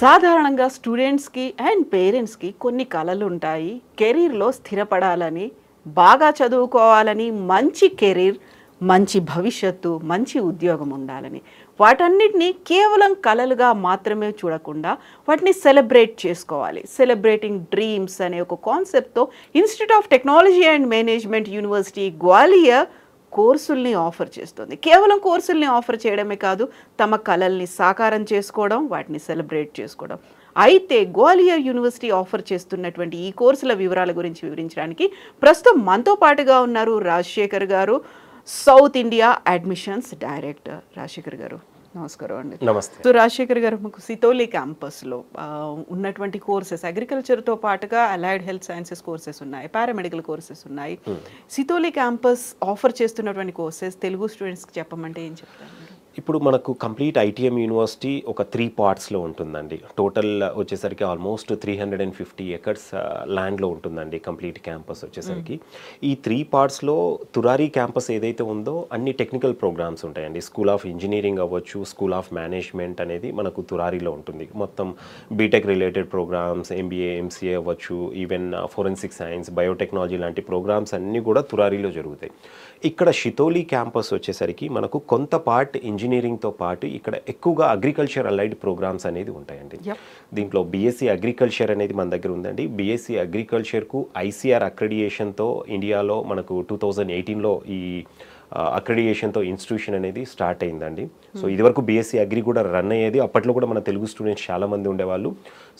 సాధారణంగా స్టూడెంట్స్కి అండ్ పేరెంట్స్కి కొన్ని కలలు ఉంటాయి. కెరీర్లో స్థిరపడాలని, బాగా చదువుకోవాలని, మంచి కెరీర్, మంచి భవిష్యత్తు, మంచి ఉద్యోగం ఉండాలని. వాటన్నిటినీ కేవలం కలలుగా మాత్రమే చూడకుండా వాటిని సెలబ్రేట్ చేసుకోవాలి. సెలబ్రేటింగ్ డ్రీమ్స్ అనే ఒక కాన్సెప్ట్తో institute of technology and management university Gwalior కోర్సుల్ని ఆఫర్ చేస్తుంది. కేవలం కోర్సుల్ని ఆఫర్ చేయడమే కాదు, తమ కలల్ని సాకారం చేసుకోవడం, వాటిని సెలబ్రేట్ చేసుకోవడం. అయితే గ్వాలియర్ యూనివర్సిటీ ఆఫర్ చేస్తున్నటువంటి ఈ కోర్సుల వివరాల గురించి వివరించడానికి ప్రస్తుతం మనతో పాటుగా ఉన్నారు రాజశేఖర్ గారు, south India admissions director. Rajasekhar గారు నమస్కారం అండి. నమస్తే. సో రాజశేఖర్ గారు, మాకు సితోలి క్యాంపస్లో ఉన్నటువంటి కోర్సెస్ అగ్రికల్చర్తో పాటుగా అలైడ్ హెల్త్ సైన్సెస్ కోర్సెస్ ఉన్నాయి, పారామెడికల్ కోర్సెస్ ఉన్నాయి. సితోలి క్యాంపస్ ఆఫర్ చేస్తున్నటువంటి కోర్సెస్ తెలుగు స్టూడెంట్స్కి చెప్పమంటే ఏం చెప్తారు? ఇప్పుడు మనకు కంప్లీట్ ఐటీఎం యూనివర్సిటీ ఒక 3 పార్ట్స్లో ఉంటుందండి. టోటల్ వచ్చేసరికి ఆల్మోస్ట్ 350 ఎకర్స్ ల్యాండ్లో ఉంటుందండి కంప్లీట్ క్యాంపస్ వచ్చేసరికి. ఈ 3 పార్ట్స్లో తురారి క్యాంపస్ ఏదైతే ఉందో అన్ని టెక్నికల్ ప్రోగ్రామ్స్ ఉంటాయండి. స్కూల్ ఆఫ్ ఇంజనీరింగ్ అవ్వచ్చు, స్కూల్ ఆఫ్ మేనేజ్మెంట్ అనేది మనకు తురారిలో ఉంటుంది. మొత్తం BTech related programs, MBA, MCA అవ్వచ్చు, ఈవెన్ ఫోరెన్సిక్ సైన్స్, బయోటెక్నాలజీ లాంటి ప్రోగ్రామ్స్ అన్నీ కూడా తురారిలో జరుగుతాయి. ఇక్కడ షితోలి క్యాంపస్ వచ్చేసరికి మనకు కొంత పార్ట్ ఇంజనీరింగ్తో పాటు ఇక్కడ ఎక్కువగా అగ్రికల్చర్ అలైడ్ ప్రోగ్రామ్స్ అనేది ఉంటాయండి. దీంట్లో బీఎస్సీ అగ్రికల్చర్ అనేది మన దగ్గర ఉందండి. బీఎస్సీ అగ్రికల్చర్కు ఐసీఆర్ అక్రెడియేషన్తో ఇండియాలో మనకు 2018లో ఈ అక్రెడియేషన్తో ఇన్స్టిట్యూషన్ అనేది స్టార్ట్ అయిందండి. సో ఇదివరకు బీఎస్సీ అగ్రి కూడా రన్ అయ్యేది. అప్పట్లో కూడా మన తెలుగు స్టూడెంట్స్ చాలామంది ఉండేవాళ్ళు.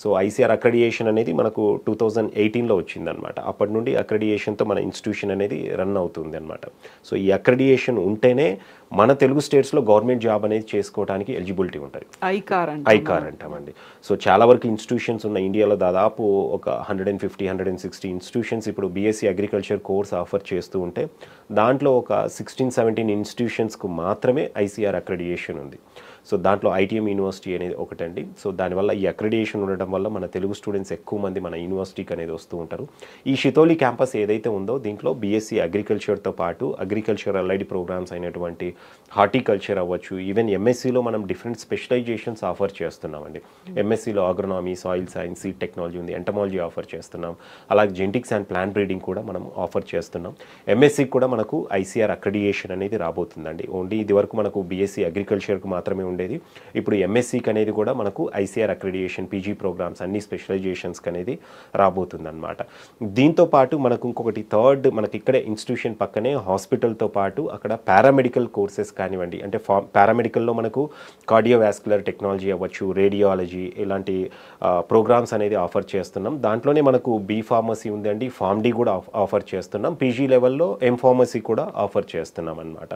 సో ఐసీఆర్ అక్రెడియేషన్ అనేది మనకు 2018లో వచ్చిందనమాట. అప్పటి నుండి అక్రెడియేషన్తో మన ఇన్స్టిట్యూషన్ అనేది రన్ అవుతుంది అనమాట. సో ఈ అక్రెడియేషన్ ఉంటేనే మన తెలుగు స్టేట్స్లో గవర్నమెంట్ జాబ్ అనేది చేసుకోవడానికి ఎలిజిబిలిటీ ఉంటుంది. ఐకార్ అంటామండి. సో చాలా వరకు ఇన్స్టిట్యూషన్స్ ఉన్న ఇండియాలో దాదాపు ఒక 150-160 ఇన్స్టిట్యూషన్స్ ఇప్పుడు బీఎస్సీ అగ్రికల్చర్ కోర్స్ ఆఫర్ చేస్తూ ఉంటే దాంట్లో ఒక 16-17 ఇన్స్టిట్యూషన్స్కు మాత్రమే ఐసీఆర్ అక్రెడియేషన్ ఉంది. సో దాంట్లో ఐటీఎం యూనివర్సిటీ అనేది ఒకటండి. సో దానివల్ల ఈ అక్రెడియేషన్ ఉండడం వల్ల మన తెలుగు స్టూడెంట్స్ ఎక్కువ మంది మన యూనివర్సిటీకి అనేది వస్తూ ఉంటారు. ఈ షితోలి క్యాంపస్ ఏదైతే ఉందో దీంట్లో బీఎస్సీ అగ్రికల్చర్తో పాటు అగ్రికల్చర్ అలైడ్ ప్రోగ్రామ్స్ అయినటువంటి హార్టికల్చర్ అవ్వచ్చు, ఈవెన్ ఎంఎస్సీలో మనం డిఫరెంట్ స్పెషలైజేషన్స్ ఆఫర్ చేస్తున్నామండి. ఎంఎస్సీలో అగ్రోనామీ, సాయిల్ సైన్స్, సీడ్ టెక్నాలజీ ఉంది, ఎంటమాలజీ ఆఫర్ చేస్తున్నాం. అలాగే జెనెటిక్స్ అండ్ ప్లాంట్ బ్రీడింగ్ కూడా మనం ఆఫర్ చేస్తున్నాం. ఎంఎస్సీకి కూడా మనకు ఐసీఆర్ అక్రెడియేషన్ అనేది రాబోతుందండి. ఓన్లీ ఇది వరకు మనకు బీఎస్సీ అగ్రికల్చర్కు మాత్రమే ఉండేది. ఇప్పుడు ఎంఎస్సీకి అనేది కూడా మనకు ఐసీఆర్ అక్రెడియేషన్, పీజీ ప్రోగ్రామ్స్ అన్ని స్పెషలైజేషన్స్కి అనేది రాబోతుంది అనమాట. దీంతో పాటు మనకు ఇంకొకటి థర్డ్ మనకి ఇక్కడే ఇన్స్టిట్యూషన్ పక్కనే హాస్పిటల్తో పాటు అక్కడ పారామెడికల్ కోర్సెస్ కానివ్వండి, అంటే పారామెడికల్లో మనకు కార్డియోవాస్కులర్ టెక్నాలజీ అవ్వచ్చు, రేడియాలజీ ఇలాంటి ప్రోగ్రామ్స్ అనేది ఆఫర్ చేస్తున్నాం. దాంట్లోనే మనకు బీ ఫార్మసీ ఉందండి, ఫార్మ్డీ కూడా ఆఫర్ చేస్తున్నాం. పీజీ లెవెల్లో ఎం ఫార్మసీ కూడా ఆఫర్ చేస్తున్నాం అనమాట.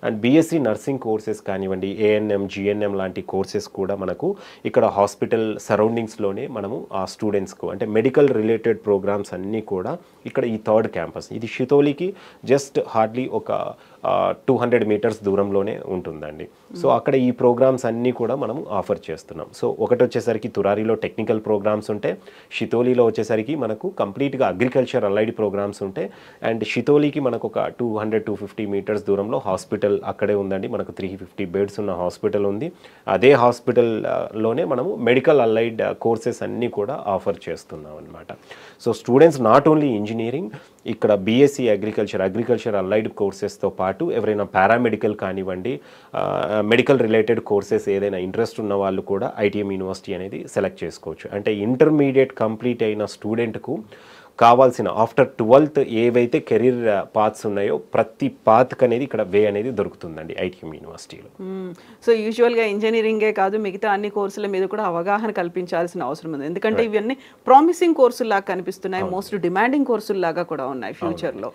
అండ్ బీఎస్సీ నర్సింగ్ కోర్సెస్ కానివ్వండి, ఏఎన్ఎం, జిఎన్ఎం లాంటి కోర్సెస్ కూడా మనకు ఇక్కడ హాస్పిటల్ సరౌండింగ్స్లోనే మనము ఆ స్టూడెంట్స్కు అంటే మెడికల్ రిలేటెడ్ ప్రోగ్రామ్స్ అన్నీ కూడా ఇక్కడ ఈ థర్డ్ క్యాంపస్, ఇది షితోలికి జస్ట్ హార్డ్లీ ఒక 200 మీటర్స్ దూరంలోనే ఉంటుందండి. సో అక్కడ ఈ ప్రోగ్రామ్స్ అన్నీ కూడా మనం ఆఫర్ చేస్తున్నాం. సో ఒకటి వచ్చేసరికి తురారిలో టెక్నికల్ ప్రోగ్రామ్స్ ఉంటే, షితోలిలో వచ్చేసరికి మనకు కంప్లీట్గా అగ్రికల్చర్ అలైడ్ ప్రోగ్రామ్స్ ఉంటే, అండ్ షితోలికి మనకు ఒక 200-250 మీటర్స్ దూరంలో హాస్పిటల్ అక్కడే ఉందండి. మనకు 350 బెడ్స్ ఉన్న హాస్పిటల్ ఉంది. అదే హాస్పిటల్లోనే మనము మెడికల్ అలైడ్ కోర్సెస్ అన్నీ కూడా ఆఫర్ చేస్తున్నాం అనమాట. So students not only engineering, ఇక్కడ బీఎస్సీ అగ్రికల్చర్ అలైడ్ కోర్సెస్తో పాటు ఎవరైనా పారామెడికల్ కానివ్వండి, మెడికల్ రిలేటెడ్ కోర్సెస్ ఏదైనా ఇంట్రెస్ట్ ఉన్న వాళ్ళు కూడా ఐటీఎం యూనివర్సిటీ అనేది సెలెక్ట్ చేసుకోవచ్చు. అంటే ఇంటర్మీడియట్ కంప్లీట్ అయిన స్టూడెంట్కు కావాల్సిన ఆఫ్టర్ 12th ఏవైతే కెరీర్ పాత్స్ ఉన్నాయో ప్రతి పాత్కి అనేది ఇక్కడ వే అనేది దొరుకుతుందండి ఐటీఎం యూనివర్సిటీలో. సో యూజువల్గా ఇంజనీరింగే కాదు మిగతా అన్ని కోర్సుల మీద కూడా అవగాహన కల్పించాల్సిన అవసరం ఉంది. ఎందుకంటే ఇవన్నీ ప్రామిసింగ్ కోర్సుల్లాగా కనిపిస్తున్నాయి, మోస్ట్ డిమాండింగ్ కోర్సుల్లాగా కూడా ఉన్నాయి ఫ్యూచర్లో.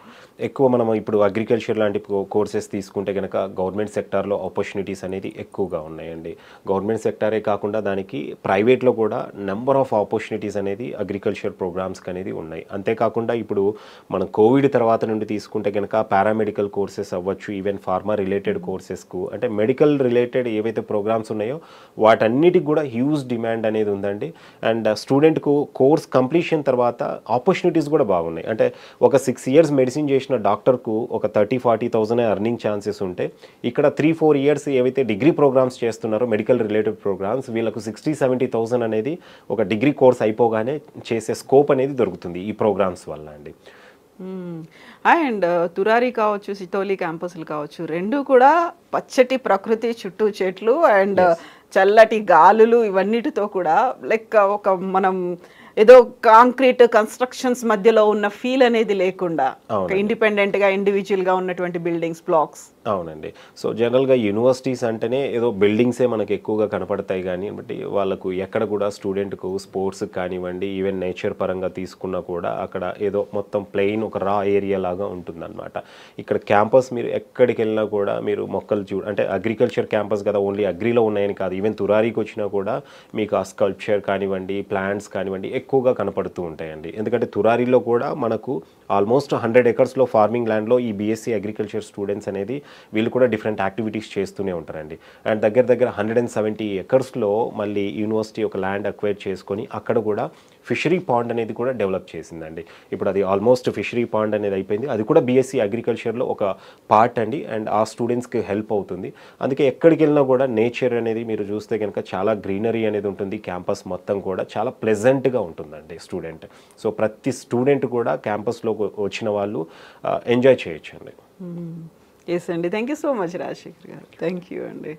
ఎక్కువ మనం ఇప్పుడు అగ్రికల్చర్ లాంటి కోర్సెస్ తీసుకుంటే కనుక గవర్నమెంట్ సెక్టార్లో ఆపర్చునిటీస్ అనేది ఎక్కువగా ఉన్నాయండి. గవర్నమెంట్ సెక్టారే కాకుండా దానికి ప్రైవేట్లో కూడా నెంబర్ ఆఫ్ ఆపర్చునిటీస్ అనేది అగ్రికల్చర్ ప్రోగ్రామ్స్కి అనేది ఉన్నాయి. అంతేకాకుండా ఇప్పుడు మనం కోవిడ్ తర్వాత నుండి తీసుకుంటే కనుక పారామెడికల్ కోర్సెస్ అవ్వచ్చు, ఈవెన్ ఫార్మా రిలేటెడ్ కోర్సెస్కు అంటే మెడికల్ రిలేటెడ్ ఏవైతే ప్రోగ్రామ్స్ ఉన్నాయో వాటన్నిటికి కూడా హ్యూజ్ డిమాండ్ అనేది ఉందండి. అండ్ స్టూడెంట్కు కోర్స్ కంప్లీషన్ తర్వాత ఆపర్చునిటీస్ కూడా బాగున్నాయి. అంటే ఒక 6 years మెడిసిన్ చేసిన డాక్టర్కు ఒక 30,000-40,000 ఎర్నింగ్ ఛాన్సెస్ ఉంటే, ఇక్కడ 3-4 years ఏవైతే డిగ్రీ ప్రోగ్రామ్స్ చేస్తున్నారో మెడికల్ రిలేటెడ్ ప్రోగ్రామ్స్, వీళ్ళకు 60,000-70,000 అనేది ఒక డిగ్రీ కోర్స్ అయిపోగానే చేసే స్కోప్ అనేది దొరుకుతుంది ఈ ప్రోగ్రామ్స్ వల్ల అండి. అండ్ తురారి కావచ్చు, సితోలి క్యాంపస్లు కావచ్చు, రెండు కూడా పచ్చటి ప్రకృతి, చుట్టూ చెట్లు అండ్ చల్లటి గాలులు, ఇవన్నిటితో కూడా లైక్ ఒక మనం ఏదో కాంక్రీట్ కన్స్ట్రక్షన్స్ మధ్యలో ఉన్న ఫీల్ అనేది లేకుండా ఇండిపెండెంట్ గా ఇండివిజువల్ గా ఉన్నటువంటి బిల్డింగ్స్ బ్లాక్స్. అవునండి. సో జనరల్గా యూనివర్సిటీస్ అంటేనే ఏదో బిల్డింగ్సే మనకు ఎక్కువగా కనపడతాయి, కానీ బట్టి వాళ్ళకు ఎక్కడ కూడా స్టూడెంట్కు స్పోర్ట్స్ కానివ్వండి, ఈవెన్ నేచర్ పరంగా తీసుకున్నా కూడా అక్కడ ఏదో మొత్తం ప్లెయిన్ ఒక రా ఏరియా లాగా ఉంటుందన్నమాట. ఇక్కడ క్యాంపస్ మీరు ఎక్కడికి వెళ్ళినా కూడా మీరు మొక్కలు అంటే అగ్రికల్చర్ క్యాంపస్ కదా, ఓన్లీ అగ్రిలో ఉన్నాయని కాదు, ఈవెన్ తురారీకి వచ్చినా కూడా మీకు ఆ స్కల్ప్చర్ కానివ్వండి, ప్లాంట్స్ కానివ్వండి ఎక్కువగా కనపడుతూ ఉంటాయండి. ఎందుకంటే తురారీలో కూడా మనకు ఆల్మోస్ట్ 100 ఎకర్స్లో ఫార్మింగ్ ల్యాండ్లో ఈ బీఎస్సీ అగ్రికల్చర్ స్టూడెంట్స్ అనేది వీళ్ళు కూడా డిఫరెంట్ యాక్టివిటీస్ చేస్తూనే ఉంటారండి. అండ్ దగ్గర 170 ఎకర్స్లో మళ్ళీ యూనివర్సిటీ ఒక ల్యాండ్ అక్వైర్ చేసుకొని అక్కడ కూడా ఫిషరీ పాండ్ అనేది కూడా డెవలప్ చేసిందండి. ఇప్పుడు అది ఆల్మోస్ట్ ఫిషరీ పాండ్ అనేది అయిపోయింది. అది కూడా బీఎస్సీ అగ్రికల్చర్లో ఒక పార్ట్ అండి. అండ్ ఆ స్టూడెంట్స్కి హెల్ప్ అవుతుంది. అందుకే ఎక్కడికి వెళ్ళినా కూడా నేచర్ అనేది మీరు చూస్తే కనుక చాలా గ్రీనరీ అనేది ఉంటుంది. క్యాంపస్ మొత్తం కూడా చాలా ప్లెజెంట్గా ఉంటుందండి స్టూడెంట్. సో ప్రతి స్టూడెంట్ కూడా క్యాంపస్లో వచ్చిన వాళ్ళు ఎంజాయ్ చేయొచ్చు అండి. ఎస్ అండి, thank you so much Rajasekhar garu. Thank you అండి.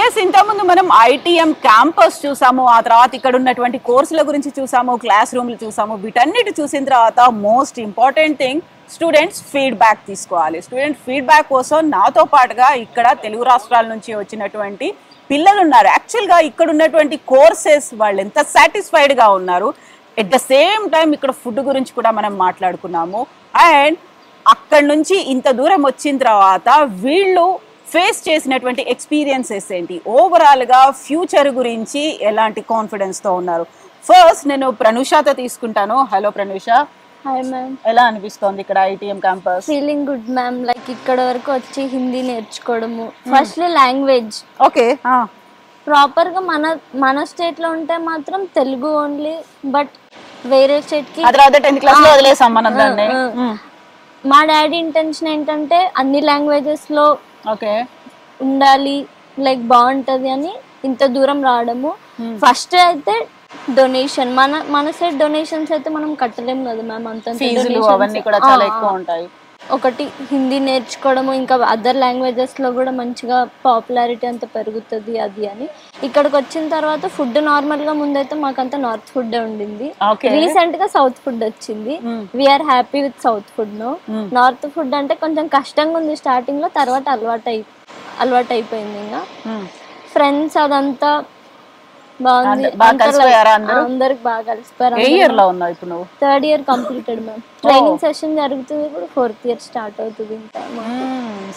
ఎస్, ఇంతకుముందు మనం ఐటీఎం క్యాంపస్ చూసాము, ఆ తర్వాత ఇక్కడ ఉన్నటువంటి కోర్సుల గురించి చూసాము, క్లాస్ రూమ్లు చూసాము. వీటన్నిటి చూసిన తర్వాత most important thing students feedback తీసుకోవాలి. స్టూడెంట్ ఫీడ్బ్యాక్ కోసం నాతో పాటుగా ఇక్కడ తెలుగు రాష్ట్రాల నుంచి వచ్చినటువంటి పిల్లలు ఉన్నారు. యాక్చువల్గా ఇక్కడ ఉన్నటువంటి కోర్సెస్ వాళ్ళు ఎంత సాటిస్ఫైడ్గా ఉన్నారు, ఎట్ ద సేమ్ టైం ఇక్కడ ఫుడ్ గురించి కూడా మనం మాట్లాడుకున్నాము. అండ్ అక్కడ నుంచి ఇంత దూరం వచ్చిన తర్వాత వీళ్ళు ఫేస్ చేసినటువంటి ఎక్స్పీరియన్సెస్ ఏంటి, ఓవరాల్గా ఫ్యూచర్ గురించి ఎలాంటి కాన్ఫిడెన్స్తో ఉన్నారు. ఫస్ట్ నేను ప్రనూషతో తీసుకుంటాను. హలో ప్రనూష. Hi ma'am. ఎలా అనిపిస్తోంది ఇక్కడ ITM campus? Feeling good ma'am. Like ఇక్కడ వరకు వచ్చి హిందీ నేర్చుకోవడము, ఫస్ట్ లాంగ్వేజ్ ఓకే ప్రాపర్ గా మన స్టేట్ లో ఉంటే మాత్రం తెలుగు ఓన్లీ, బట్ వేరే స్టేట్ కి 10th క్లాస్ లో వదిలేసాం మనం దాన్ని. మా డాడీ ఇంటెన్షన్ ఏంటంటే అన్ని లాంగ్వేజెస్ లో ఓకే ఉండాలి, లైక్ బాగుంటది అని ఇంత దూరం రావడము. ఫస్ట్ అయితే డొనేషన్, మన సైడ్ డొనేషన్స్ అయితే మనం కట్టలేము కదా మ్యామ్, అంత ఫీజులు అవన్నీ కూడా చాలా ఎక్కువ ఉంటాయి. ఒకటి హిందీ నేర్చుకోవడము, ఇంకా అదర్ లాంగ్వేజెస్ లో కూడా మంచిగా పాపులారిటీ అంతా పెరుగుతుంది అది అని. ఇక్కడికి వచ్చిన తర్వాత ఫుడ్ నార్మల్ గా ముందైతే మాకంతా నార్త్ ఫుడ్ ఉండింది, రీసెంట్ గా సౌత్ ఫుడ్ వచ్చింది. We are happy with south food no. North food అంటే కొంచెం కష్టంగా ఉంది స్టార్టింగ్ లో, తర్వాత అలవాటు అయిపోయింది. ఇంకా ఫ్రెండ్స్ అదంతా బాగుంది, అందరికి బాగా కలిసిపోయారు. ఏ ఇయర్ లో ఉన్నావు ఇప్పుడు నువ్వు? 3rd year completed ma'am. Training session జరుగుతుంది, ఇప్పుడు 4th year స్టార్ట్ అవుతుంది ఇంకా.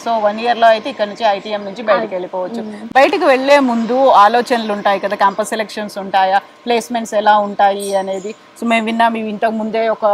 సో 1 year లో అయితే ఇక్కడ నుంచి ఐటీఎం నుంచి బయటకు వెళ్ళిపోవచ్చు. బయటకు వెళ్లే ముందు ఆలోచనలు ఉంటాయి కదా, క్యాంపస్ సెలెక్షన్స్ ఉంటాయా, ప్లేస్మెంట్స్ ఎలా ఉంటాయి అనేది. సో మేము విన్నాం ఇంతకు ముందే ఒక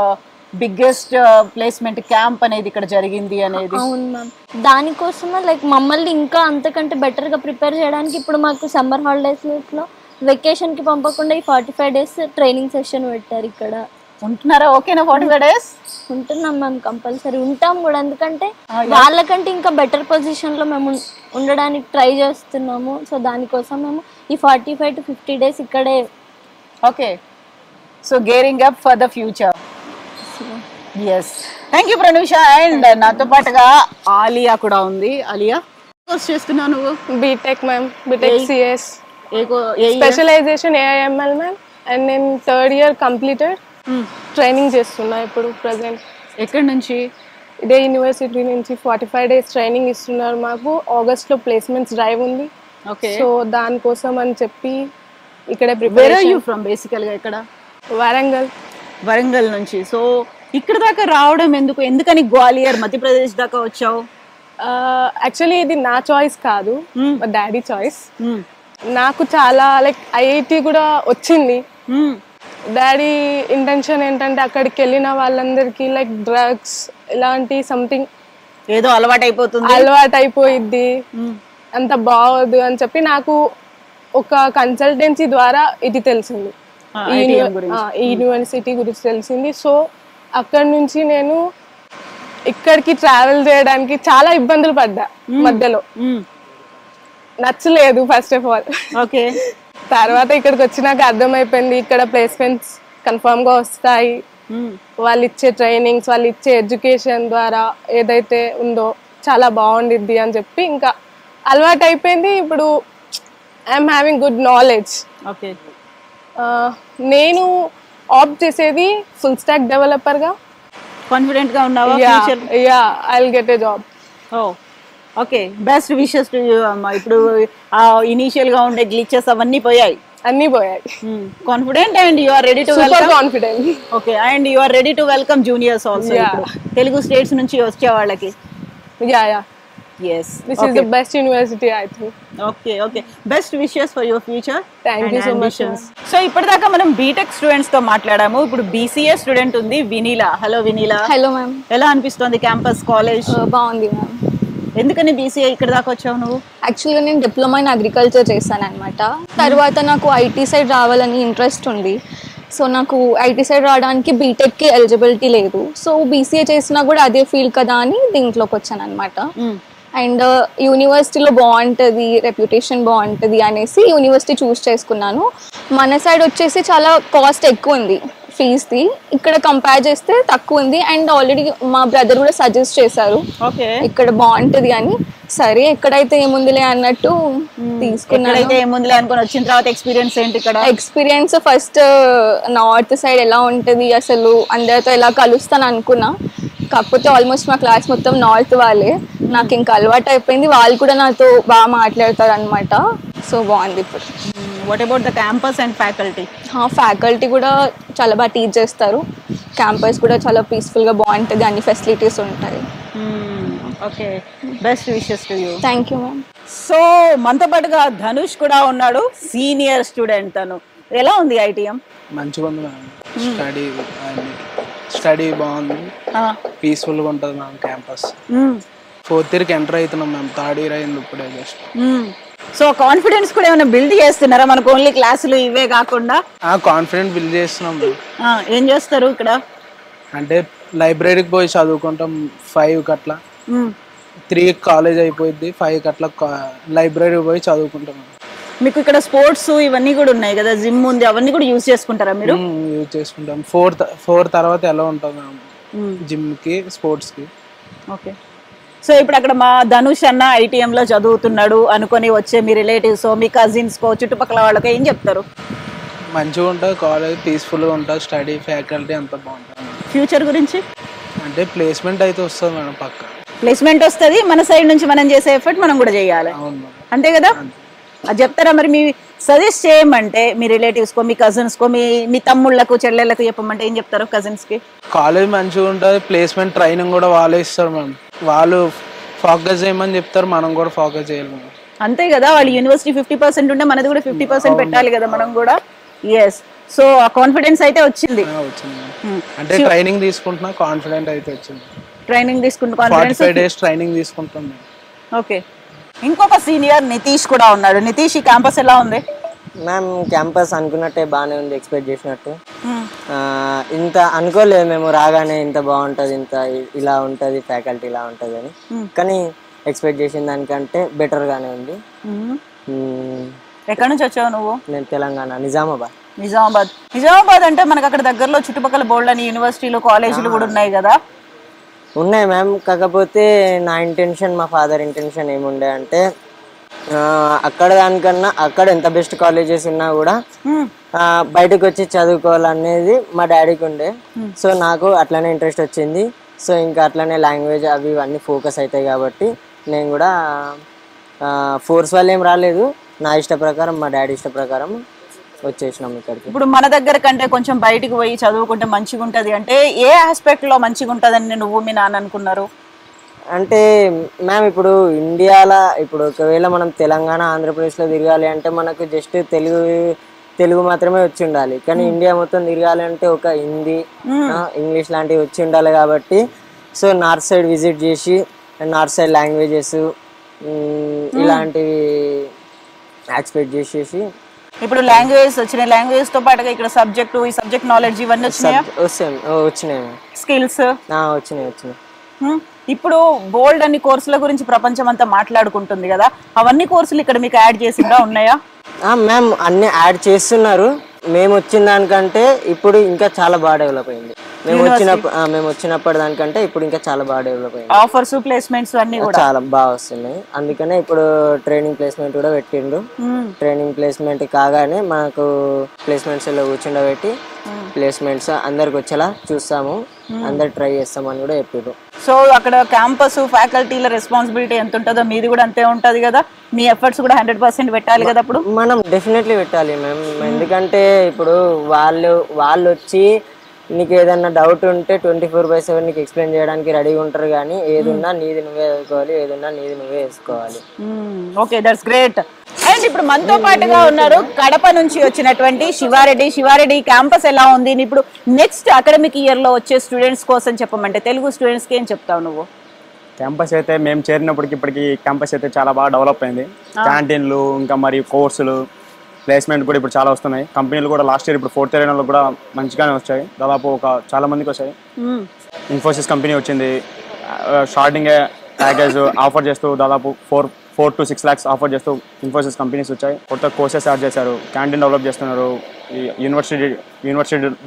బిగ్గెస్ట్ ప్లేస్మెంట్ క్యాంప్ అనేది ఇక్కడ జరిగింది అనేది. అవును మ్యామ్, దానికోసమే లైక్ మమ్మల్ని ఇంకా అంతకంటే బెటర్ గా ప్రిపేర్ చేయడానికి ఇప్పుడు మాకు సమ్మర్ హాలిడేస్ లో వెకేషన్ కి పంపకుండా ఈ 45 days ట్రైనింగ్ సెషన్ పెట్టారు. ఇక్కడ ఉంటున్నారా? ఓకేనా 45 days? ఉంటున్నాం మ్యామ్, కంపల్సరీ ఉంటాం కూడా. ఎందుకంటే వాళ్ళకంటే ఇంకా బెటర్ పొజిషన్ లో మేము ఉండడానికి ట్రై చేస్తున్నాము. సో దానికోసం మేము ఈ 45 to 50 days ఇక్కడే. Okay, so gearing up for the future. Yes, thank you Pranusha. And నాతో పాటుగా ఆలియా కూడా ఉంది. ఆలియా, కోర్స్ చేస్తున్నావు నువ్వు? BTech ma'am, BTech CS, specialization AIML ma'am. And నేను 3rd year కంప్లీటెడ్, ట్రైనింగ్ చేస్తున్నా ఇప్పుడు ప్రెసెంట్. ఎక్కడి నుంచి? ఇదే యూనివర్సిటీ నుంచి 45 days ట్రైనింగ్ ఇస్తున్నారు మాకు. ఆగస్ట్లో ప్లేస్మెంట్స్ డ్రైవ్ ఉంది. ఓకే, సో దానికోసం అని చెప్పి ఇక్కడే ప్రిపేర్. యూ ఫ్రమ్ బేసికల్గా ఇక్కడ? వరంగల్ నుంచి. సో ఇక్కడ దాకా రావడం ఎందుకని గ్వాలియర్ మధ్యప్రదేశ్ దాకా వచ్చావు? యాక్చువల్లీ ఇది నా చాయిస్ కాదు, మా డాడీ చాయిస్. నాకు చాలా లైక్ ఐఐటి కూడా వచ్చింది. డాడీ ఇంటెన్షన్ ఏంటంటే అక్కడికి వెళ్ళిన వాళ్ళందరికీ లైక్ డ్రగ్స్ ఇలాంటి సంథింగ్ ఏదో అలవాటు అయిపోయిద్ది, అంత బాగోదు అని చెప్పి నాకు ఒక కన్సల్టెన్సీ ద్వారా ఇది తెలిసింది, ఈ యూనివర్సిటీ గురించి తెలిసింది. సో అక్కడి నుంచి నేను ఇక్కడికి ట్రావెల్ చేయడానికి చాలా ఇబ్బందులు పడ్డా. మధ్యలో నచ్చలేదు ఫస్ట్ ఆఫ్ ఆల్. ఓకే, తర్వాత ఇక్కడికి వచ్చినాక అర్థమైపోయింది ఇక్కడ ప్లేస్మెంట్స్ కన్ఫర్మ్ గా వస్తాయి. వాళ్ళు ఇచ్చే ట్రైనింగ్స్, వాళ్ళు ఇచ్చే ఎడ్యుకేషన్ ద్వారా ఏదైతే ఉందో చాలా బాగుండిద్ది అని చెప్పి ఇంకా అలవాటు అయిపోయింది. ఇప్పుడు I'm having good knowledge. Okay, నేను ఆప్ట్ చేసేది ఫుల్ స్టాక్ డెవలపర్గా. కాన్ఫిడెంట్ గా ఉన్నావా? Yeah, I will get a job. Okay, best wishes to you అమ్మా. ఇప్పుడు ఇనీషియల్ గా ఉండే గ్లిచెస్ అవన్నీ పోయాయి, అన్నీ పోయాయి. Confident and you are ready to super welcome. Confident. Okay, and you are ready to welcome juniors also. Telugu states నుంచి వచ్చే వాళ్ళకి. Yeah, yes, this is the best university I think. okay, best wishes for your future. Thank you so much. So ఇప్పటిదాకా మనం BTech students తో మాట్లాడాము. ఇప్పుడు BCA student ఉంది Vinila. Hello Vinila. Hello ma'am. ఎలా అనిపిస్తుంది క్యాంపస్ కాలేజ్? బాగుంది మ్యామ్. ఎందుకని BCA ఇక్కడ దాకా వచ్చావు నువ్వు? యాక్చువల్గా నేను డిప్లొమా ఇన్ అగ్రికల్చర్ చేశాను అనమాట. తర్వాత నాకు IT సైడ్ రావాలని ఇంట్రెస్ట్ ఉంది. సో నాకు IT సైడ్ రావడానికి బీటెక్కి ఎలిజిబిలిటీ లేదు. సో BCA చేసినా కూడా అదే ఫీల్డ్ కదా అని దీంట్లోకి వచ్చాను అనమాట. అండ్ యూనివర్సిటీలో బాగుంటుంది, రెప్యుటేషన్ బాగుంటుంది అనేసి యూనివర్సిటీ చూస్ చేసుకున్నాను. మన సైడ్ వచ్చేసి చాలా కాస్ట్ ఎక్కువ ఉంది ఫీజ్ది, ఇక్కడ కంపేర్ చేస్తే తక్కువ ఉంది. అండ్ ఆల్రెడీ మా బ్రదర్ కూడా సజెస్ట్ చేశారు ఇక్కడ బాగుంటుంది అని. సరే ఎక్కడైతే ఏముందిలే అన్నట్టు తీసుకున్నాను. ఏముందిలే అనుకుని వచ్చిన తర్వాత ఎక్స్పీరియన్స్ ఏంటి ఇక్కడ? ఎక్స్పీరియన్స్ ఫస్ట్ నార్త్ సైడ్ ఎలా ఉంటుంది, అసలు అందరితో ఎలా కలుస్తాను అనుకున్నా. కాకపోతే ఆల్మోస్ట్ మా క్లాస్ మొత్తం నార్త్ వాళ్ళే. నాకు ఇంకా అలవాటు అయిపోయింది, వాళ్ళు కూడా నాతో బాగా మాట్లాడతారు అనమాట. సో బాగుంది ఇప్పుడు. What about the campus and faculty? Faculty కూడా చాలా బాగా టీచ్ చేస్తారు. క్యాంపస్ కూడా చాలా పీస్ఫుల్గా బాగుంటుంది, అన్ని ఫెసిలిటీస్ ఉంటాయి. Okay, best wishes to you. Thank you ma'am. So మనతో పాటుగా ధనుష్ కూడా ఉన్నాడు, సీనియర్ స్టూడెంట్. తను ఎలా ఉంది ITM? మంచిగా ఉంది మ్యామ్. స్టడీ బాగుంది, పీస్ఫుల్గా ఉంటుంది మ్యామ్ క్యాంపస్. 4th ఇయర్కి ఎంటర్ అవుతున్నాం మ్యామ్, 3rd ఇయర్ అయింది ఇప్పుడే జస్ట్. సో కాన్ఫిడెన్స్ కూడా ఏమైనా బిల్డ్ చేస్తున్నారా? మనకు ఓన్లీ క్లాసులు ఇవే కాకుండా కాన్ఫిడెంట్ బిల్డ్ చేస్తున్నాం మ్యామ్. ఏం చేస్తారు ఇక్కడ? అంటే లైబ్రరీకి పోయి చదువుకుంటాం 5కి అట్లా. 3కి కాలేజ్ అయిపోయింది, 5కి అట్లా లైబ్రరీ పోయి చదువుకుంటాం. మీకు ఇక్కడ స్పోర్ట్స్ ఇవన్నీ కూడా ఉన్నాయి కదా, జిమ్ ఉంది, అవన్నీ కూడా యూజ్ చేసుకుంటారా మీరు? యూజ్ చేసుకుంటాం. 4 తర్వాత ఎలా ఉంటుంది మ్యామ్ జిమ్కి, స్పోర్ట్స్కి. ఓకే, సో ఇప్పుడు అక్కడ మా ధనుష్ అన్న ITM లో చదువుతున్నాడు అనుకొని వచ్చే మీ రిలేటివ్స్, మీ కజిన్స్, చుట్టుపక్కల వాళ్ళకి ఏం చెప్తారు? మంచిగా ఉంటుంది కాలేజ్, పీస్ఫుల్గా ఉంటుంది, స్టడీ ఫ్యాకల్టీ అంతా బాగుంటుంది. ఫ్యూచర్ గురించి అంటే ప్లేస్మెంట్ అయితే వస్తుంది మేడం, పక్క ప్లేస్మెంట్ వస్తుంది. మన సైడ్ నుంచి మనం చేసే ఎఫర్ట్ మనం కూడా చేయాలి, అంతే కదా? అది చెప్తారా మరి? మీ సజెస్ట్ చేయమంటే మీ రిలేటివ్స్కో, మీ కజిన్స్కో, మీ తమ్ముళ్ళకు, చెల్లెళ్ళకు చెప్పమంటే ఏం చెప్తారు కజిన్స్కి? కాలేజ్ మంచిగా ఉంటుంది, ప్లేస్మెంట్ ట్రైనింగ్ కూడా వాళ్ళే ఇస్తారు మ్యామ్. వాళ్ళు ఫోకస్ చేయమని చెప్తారు, మనం కూడా ఫోకస్ చేయాలి మ్యామ్. అంతే కదా, వాళ్ళు యూనివర్సిటీ 50% ఉంటే మనది కూడా 50% పెట్టాలి కదా మనం కూడా. ఎస్, సో ఆ కాన్ఫిడెన్స్ అయితే వచ్చింది. అంటే ట్రైనింగ్ తీసుకుంటున్నా, కాన్ఫిడెంట్ అయితే వచ్చింది. ట్రైనింగ్ తీసుకుంటూ కాన్ఫిడెన్స్. 45 days ట్రైనింగ్ తీసుకుంటాం. ఓకే, ఇంకొక సీనియర్ నితీష్ కూడా ఉన్నాడు. నితీష్, ఈ క్యాంపస్ ఎలా ఉంది? మ్యామ్ క్యాంపస్ అనుకున్నట్టే బాగానే ఉంది, ఎక్స్పెక్ట్ చేసినట్టు. ఇంత అనుకోలేదు మేము రాగానే ఇంత బాగుంటుంది, ఇంత ఇలా ఉంటుంది, ఫ్యాకల్టీ ఇలా ఉంటుంది అని. కానీ ఎక్స్పెక్ట్ చేసిన దానికంటే బెటర్గానే ఉంది. ఎక్కడి నుంచి వచ్చావు నువ్వు? నేను తెలంగాణ, నిజామాబాద్. నిజామాబాద్ అంటే మనకు అక్కడ దగ్గరలో చుట్టుపక్కల బోల్డ్ అని యూనివర్సిటీలు, కాలేజీలు కూడా ఉన్నాయి కదా? ఉన్నాయి మ్యామ్, కాకపోతే నా ఇంటెన్షన్, మా ఫాదర్ ఇంటెన్షన్ ఏముండే అంటే అక్కడ దానికన్నా అక్కడ ఎంత బెస్ట్ కాలేజెస్ ఉన్నా కూడా బయటకు వచ్చి చదువుకోవాలనేది మా డాడీకి ఉండే. సో నాకు అట్లనే ఇంట్రెస్ట్ వచ్చింది. సో ఇంకా అట్లనే లాంగ్వేజ్ అవి ఇవన్నీ ఫోకస్ అవుతాయి కాబట్టి నేను కూడా ఫోర్స్ వల్ల ఏం రాలేదు, నా ఇష్ట ప్రకారం, మా డాడీ ఇష్ట ప్రకారం వచ్చేసినాం ఇక్కడికి. ఇప్పుడు మన దగ్గర కంటే కొంచెం బయటికి పోయి చదువుకుంటే మంచిగా ఉంటుంది అంటే ఏ ఆస్పెక్ట్ లో మంచిగా ఉంటుందని నువ్వు మీ నాన్న అనుకున్నారు? అంటే మ్యామ్ ఇప్పుడు ఇండియాలో ఇప్పుడు ఒకవేళ మనం తెలంగాణ, ఆంధ్రప్రదేశ్లో తిరగాలి అంటే మనకు జస్ట్ తెలుగు మాత్రమే వచ్చి ఉండాలి. కానీ ఇండియా మొత్తం తిరగాలి అంటే ఒక హిందీ, ఇంగ్లీష్ లాంటివి వచ్చి ఉండాలి. కాబట్టి సో నార్త్ సైడ్ విజిట్ చేసి నార్త్ సైడ్ లాంగ్వేజెస్ ఇలాంటివి ఎక్స్పెక్ట్ చేసేసి ఇప్పుడు లాంగ్వేజ్ వచ్చినాయి, లాంగ్వేజ్ తో పాటుగా ఇక్కడ సబ్జెక్టు, ఈ సబ్జెక్ట్ నాలెడ్జ్ ఇవన్నీ వచ్చినాయి. స్కిల్స్ వచ్చినాయి. ఇప్పుడు బోల్డ్ అన్ని కోర్సుల గురించి ప్రపంచం అంతా మాట్లాడుకుంటుంది కదా, అవన్నీ కోర్సులు ఇక్కడ మీకు యాడ్ చేసిందా, ఉన్నాయా? మ్యామ్ అన్ని యాడ్ చేస్తున్నారు. మేము వచ్చిన దానికంటే ఇప్పుడు ఇంకా చాలా బాగా డెవలప్ అయింది. మేము వచ్చినప్పటి దానికంటే ఇప్పుడు ఇంకా చాలా బాగా డెవలప్ అయింది. ఆఫర్స్ ప్లేస్మెంట్స్ అన్ని కూడా చాలా బాగా వస్తున్నాయి. అందుకనే ఇప్పుడు ట్రైనింగ్ ప్లేస్మెంట్ కూడా పెట్టిండ్రు. ట్రైనింగ్ ప్లేస్మెంట్ కాగానే మాకు ప్లేస్మెంట్స్ లో కూర్చుండబెట్టి ప్లేస్మెంట్స్ అందరికి వచ్చేలా చూస్తాము, అందరు ట్రై చేస్తామని కూడా చెప్పారు. సో అక్కడ క్యాంపస్ ఫ్యాకల్టీల రెస్పాన్సిబిలిటీ ఎంత ఉంటుందో మీది కూడా అంతే ఉంటుంది కదా, మీ ఎఫర్ట్స్ కూడా 100% పెట్టాలి కదా. అప్పుడు మనం డెఫినెట్లీ పెట్టాలి మ్యామ్, ఎందుకంటే ఇప్పుడు వాళ్ళు వచ్చి నీకు ఏదన్నా డౌట్ ఉంటే 24/7 నీకు ఎక్స్ప్లెయిన్ చేయడానికి రెడీగా ఉంటారు. కానీ ఏదున్నా నీది నువ్వే వేసుకోవాలి, ఏదున్నా నీది నువ్వే వేసుకోవాలి. Okay, that's great. అండ్ ఇప్పుడు మనతో పాటుగా ఉన్నారు కడప నుంచి వచ్చినటువంటి శివారెడ్డి క్యాంపస్ ఎలా ఉంది ఇప్పుడు నెక్స్ట్ అకాడమిక్ ఇయర్ లో వచ్చే స్టూడెంట్స్ కోసం చెప్పమంటే తెలుగు స్టూడెంట్స్ కి ఏం చెప్తావు నువ్వు? క్యాంపస్ అయితే మేము చేరినప్పటికి ఇప్పటికి క్యాంపస్ అయితే చాలా బాగా డెవలప్ అయింది. క్యాంటీన్లు ఇంకా మరియు కోర్సులు ప్లేస్మెంట్ కూడా ఇప్పుడు చాలా వస్తున్నాయి. కంపెనీలు కూడా లాస్ట్ ఇయర్ ఇప్పుడు 4th ఇయర్ కూడా మంచిగానే వచ్చాయి, దాదాపు చాలా మందికి వచ్చాయి. ఇన్ఫోసిస్ కంపెనీ వచ్చింది, స్టార్టింగ్ ప్యాకేజ్ ఆఫర్ చేస్తూ దాదాపు 4 to 6 lakhs ఆఫర్ చేస్తూ ఇన్ఫోసిస్ కంపెనీస్ వచ్చాయి. కొత్త కోర్సెస్ యాడ్ చేశారు, క్యాంటీన్ డెవలప్ చేస్తున్నారు, యూనివర్సిటీ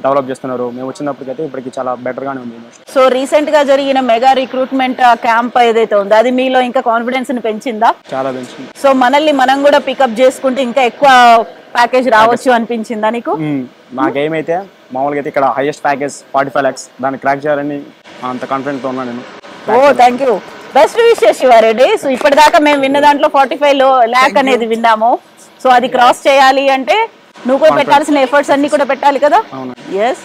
డెవలప్ చేస్తున్నారు. మేము వచ్చినప్పటికైతే ఇప్పటికి చాలా బెటర్గానే ఉంది. సో రీసెంట్ గా జరిగిన మెగా రిక్రూట్మెంట్ క్యాంప్ ఏదైతే ఉందో అది మీలో ఇంకా కాన్ఫిడెన్స్ ని పెంచిందా? చాలా పెంచింది. సో మనల్ని మనం కూడా పికప్ చేసుకుంటే ఇంకా ఎక్కువ ప్యాకేజ్ రావచ్చు అనిపించిందా నీకు? నాకేమైతే మామూలుగా అయితే ఇక్కడ హైయెస్ట్ ప్యాకేజ్ 45 lakhs, దాన్ని క్రాక్ చేయాలని అంత కాన్ఫిడెంట్ తో ఉన్నాను నేను. Oh thank you, best wishes Shivareddy. So ఇప్పటిదాకా మేము విన్న దాంట్లో 45 lakh అనేది విన్నాము. సో అది క్రాస్ చేయాలి అంటే నువ్వు కూడా పెట్టాల్సిన ఎఫర్ట్స్ అన్ని కూడా పెట్టాలి కదా. Yes,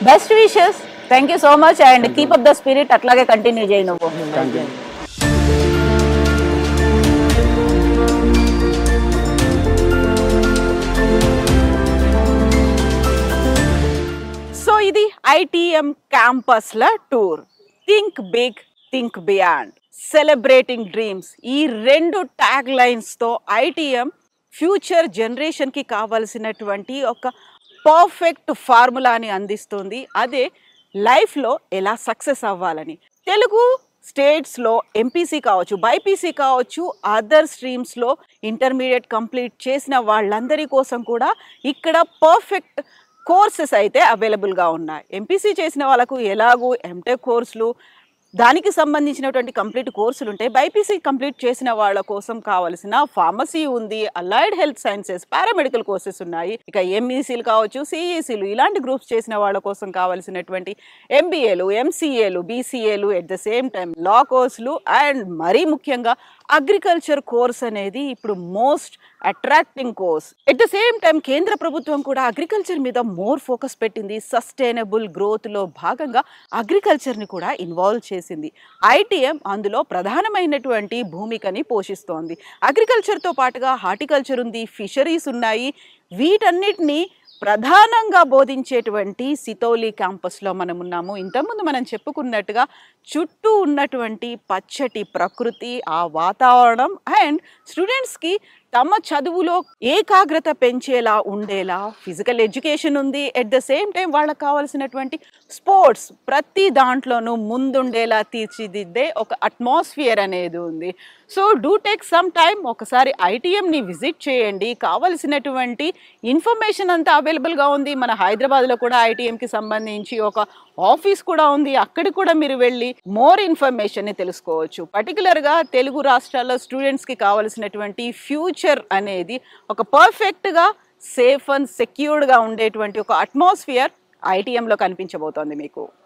best wishes, thank you so much and keep up the spirit, అట్లాగే కంటిన్యూ చేయి నువ్వు. సో ఇది ITM క్యాంపస్ల tour. Think big, think beyond, celebrating dreams, ఈ 2 ట్యాగ్ లైన్స్తో ITM ఫ్యూచర్ జనరేషన్కి కావాల్సినటువంటి ఒక పర్ఫెక్ట్ ఫార్ములాని అందిస్తుంది. అదే లైఫ్లో ఎలా సక్సెస్ అవ్వాలని. తెలుగు స్టేట్స్లో ఎంపీసీ కావచ్చు, బైపీసీ కావచ్చు, అదర్ స్ట్రీమ్స్లో ఇంటర్మీడియట్ కంప్లీట్ చేసిన వాళ్ళందరి కోసం కూడా ఇక్కడ పర్ఫెక్ట్ కోర్సెస్ అయితే అవైలబుల్గా ఉన్నాయి. ఎంపీసీ చేసిన వాళ్ళకు ఎలాగూ ఎంటెక్ కోర్సులు, దానికి సంబంధించినటువంటి కంప్లీట్ కోర్సులు ఉంటాయి. బైపీసీ కంప్లీట్ చేసిన వాళ్ళ కోసం కావాల్సిన ఫార్మసీ ఉంది, allied health sciences, paramedical courses ఉన్నాయి. ఇక ఎంఈసీలు కావచ్చు, సిఈసీలు, ఇలాంటి గ్రూప్స్ చేసిన వాళ్ళ కోసం కావాల్సినటువంటి ఎంబీఏలు, ఎంసీఏలు, బీసీఏలు, ఎట్ ద సేమ్ టైం లా కోర్సులు అండ్ మరీ ముఖ్యంగా అగ్రికల్చర్ కోర్స్ అనేది ఇప్పుడు most attracting course. At the same time కేంద్ర ప్రభుత్వం కూడా అగ్రికల్చర్ మీద మోర్ ఫోకస్ పెట్టింది. సస్టైనబుల్ గ్రోత్లో భాగంగా అగ్రికల్చర్ని కూడా ఇన్వాల్వ్ చేసింది. ITM అందులో ప్రధానమైనటువంటి భూమికని పోషిస్తోంది. అగ్రికల్చర్తో పాటుగా హార్టికల్చర్ ఉంది, ఫిషరీస్ ఉన్నాయి. వీటన్నిటినీ ప్రధానంగా బోధించేటువంటి సితౌలి క్యాంపస్లో మనం ఉన్నాము. ఇంతకుముందు మనం చెప్పుకున్నట్టుగా చుట్టూ ఉన్నటువంటి పచ్చటి ప్రకృతి, ఆ వాతావరణం అండ్ స్టూడెంట్స్కి తమ చదువులో ఏకాగ్రత పెంచేలా ఉండేలా ఫిజికల్ ఎడ్యుకేషన్ ఉంది. ఎట్ ద సేమ్ టైం వాళ్ళకి కావాల్సినటువంటి స్పోర్ట్స్ ప్రతి దాంట్లోనూ ముందుండేలా తీర్చిదిద్దే ఒక అట్మాస్ఫియర్ అనేది ఉంది. So do take some time, ఒకసారి ITMని విజిట్ చేయండి. కావలసినటువంటి ఇన్ఫర్మేషన్ అంతా అవైలబుల్గా ఉంది. మన హైదరాబాద్లో కూడా ITMకి సంబంధించి ఒక ఆఫీస్ కూడా ఉంది, అక్కడికి కూడా మీరు వెళ్ళి మోర్ ఇన్ఫర్మేషన్ని తెలుసుకోవచ్చు. పర్టికులర్గా తెలుగు రాష్ట్రాల్లో స్టూడెంట్స్కి కావలసినటువంటి ఫ్యూచర్ అనేది ఒక పర్ఫెక్ట్గా సేఫ్ అండ్ సెక్యూర్డ్గా ఉండేటువంటి ఒక అట్మాస్ఫియర్ ITMలో కనిపించబోతోంది మీకు.